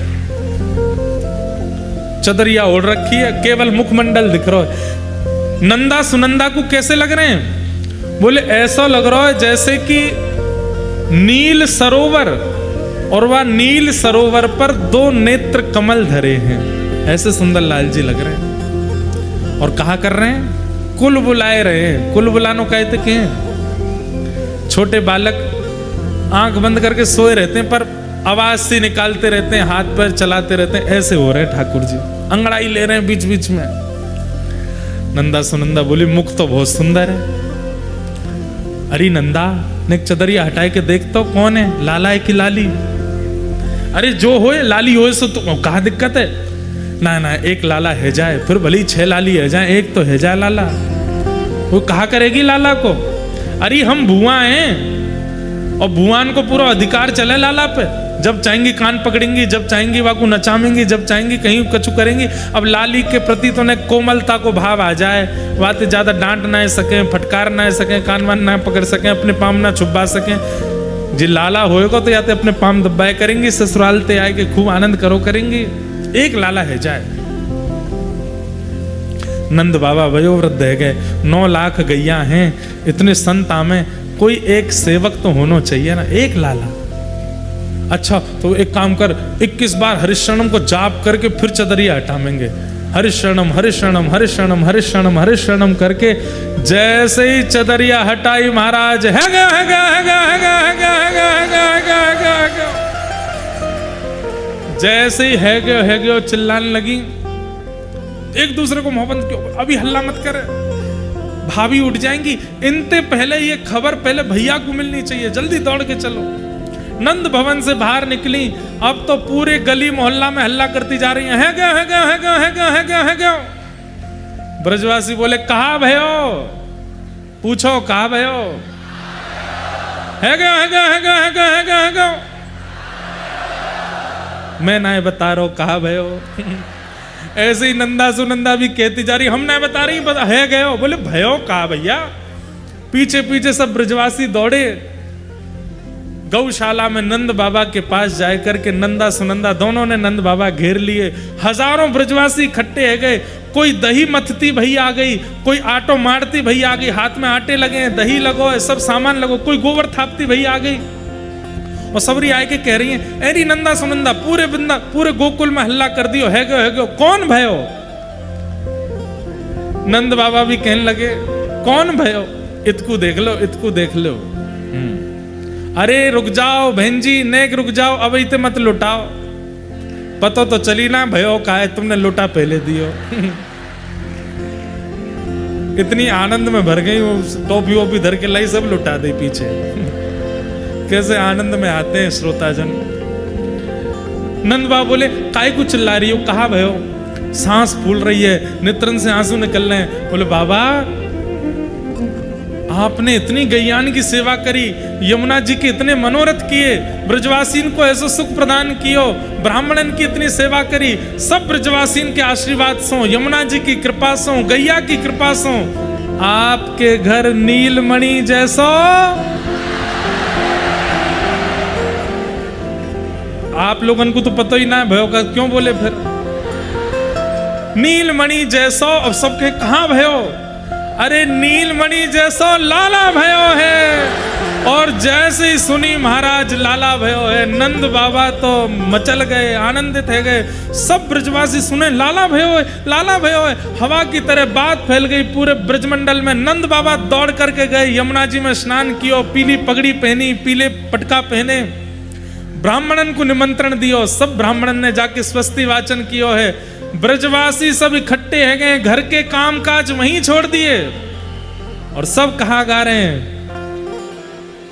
Speaker 1: चदरिया ओढ़ रखी है, केवल मुखमंडल दिख रहा है। नंदा सुनंदा को कैसे लग रहे हैं? बोले ऐसा लग रहा है जैसे कि नील सरोवर, और वह नील सरोवर पर 2 नेत्र कमल धरे हैं, ऐसे सुंदर लाल जी लग रहे हैं। और कहा कर रहे हैं? कुल बुलाए रहे हैं। कुल बुलानो कहते के हैं? छोटे बालक आंख बंद करके सोए रहते हैं, पर आवाज से निकालते रहते हैं, हाथ पैर चलाते रहते हैं, ऐसे हो रहे हैं ठाकुर जी, अंगड़ाई ले रहे हैं बीच बीच में। नंदा सुनंदा बोली, मुख तो बहुत सुंदर है। अरे नंदा ने चदरिया हटाए के देख तो कौन है, लाला है कि लाली? अरे जो होए लाली होए सो तो कहा दिक्कत है? ना ना, एक लाला है जाए, फिर भले 6 लाली है जाए, एक तो है जाए लाला, वो कहा करेगी लाला को? अरे हम बुआ हैं और भुआन को पूरा अधिकार चले लाला पे, जब चाहेंगी कान पकड़ेंगी, जब चाहेंगी वाकू नचामेंगी, जब चाहेंगी कहीं कछु करेंगी। अब लाली के प्रति तो ने कोमलता को भाव आ जाए, बातें ज्यादा डांट ना सकें, फटकार ना सकें, कान वान ना पकड़ सकें, अपने पाम ना छुपा सकें। जी लाला होएगा तो या तो अपने पाम दबाए करेंगी, ससुराल ते आए के खूब आनंद करो करेंगी। एक लाला है जाए। नंद बाबा वयोवृद्ध है गए, 9 लाख गैया हैं, इतने संत आमे, कोई एक सेवक तो होना चाहिए ना, एक लाला। अच्छा तो एक काम कर, 21 बार हरिशरणम को जाप करके फिर चदरिया हटामेंगे। हरिशरणम हरिशरणम हरिशरणम हरिशरणम हरिशरणम करके जैसे ही चदरिया हटाई महाराज है गया है गया है गया है गया है गया है गया है गया है गया है गया है गया। जैसे ही है गयो चिल्लाने लगी, एक दूसरे को मोहब्बत क्यों, अभी हल्ला मत कर, भाभी उठ जाएंगी, इनते पहले ये खबर पहले भैया को मिलनी चाहिए, जल्दी दौड़ के चलो। नंद भवन से बाहर निकली, अब तो पूरे गली मोहल्ला में हल्ला करती जा रही है गया है गया है गया है गया है गया है गया। ब्रजवासी बोले कहा भयो, पूछो कहा भयो, है गया है गया है गया है गया है गया है गया। मैं ना बता रहा हूं कहा भयो। ऐसे ही नंदा सुनंदा भी कहती जा रही, हम ना बता रही है गयो, बोले भयो कहा भैया। पीछे पीछे सब ब्रजवासी दौड़े, गौशाला में नंद बाबा के पास जाए करके नंदा सुनंदा दोनों ने नंद बाबा घेर लिए। हजारों ब्रजवासी इकट्ठे है गए, कोई दही मथती भई आ गई, कोई आटो मारती भई आ गई, हाथ में आटे लगे, दही लगो, सब सामान लगो, कोई गोबर थापती भई आ गई। और सबरी आए के कह रही है एरी नंदा सुनंदा पूरे गोकुल में हल्ला कर दियो है गयो कौन भयो। नंद बाबा भी कहने लगे कौन भयो, इतकू देख लो इतकू देख लो। अरे रुक जाओ बहन जी, नेक रुक जाओ, अब इतने मत लुटाओ, पता तो चली ना भयो का है, तुमने लुटा पहले दियो। इतनी आनंद में भर गई, वो टोपी वोपी धर के लाई, सब लुटा दे पीछे। कैसे आनंद में आते हैं श्रोताजन। नंद बाबा बोले काय को चिल्ला रही हो, कहा भयो, सांस फूल रही है, नेत्रन से आंसू निकल रहे हैं। बोले बाबा आपने इतनी गैयान की सेवा करी, यमुना जी के इतने मनोरथ किए, ब्रजवासीन को ऐसा सुख प्रदान कियो, ब्राह्मणन की इतनी सेवा करी, सब ब्रजवासीन के आशीर्वाद सो, यमुना जी की कृपा सो, गैया की कृपा सो, आपके घर नीलमणि जैसो। आप लोगन को तो पता ही ना है भयो का, क्यों बोले फिर नीलमणि जैसो। अब सब कहे कहां भयो, अरे नीलमणि जैसो लाला भयो है। और जैसे ही सुनी महाराज लाला भयो है, नंद बाबा तो मचल गए, आनंदित है गए। सब ब्रजवासी सुने लाला भयो है, लाला भयो है। हवा की तरह बात फैल गई पूरे ब्रजमंडल में। नंद बाबा दौड़ करके गए, यमुना जी में स्नान कियो, पीली पगड़ी पहनी, पीले पटका पहने, ब्राह्मणन को निमंत्रण दियो, सब ब्राह्मणन ने जाके स्वस्ति वाचन कियो है। ब्रजवासी सब इकट्ठे है गए, घर के काम काज वहीं छोड़ दिए और सब कहा गा रहे हैं,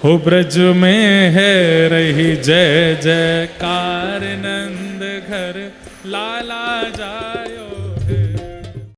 Speaker 1: हो ब्रज में है रही जय जयकार, नंद घर लाला जायो।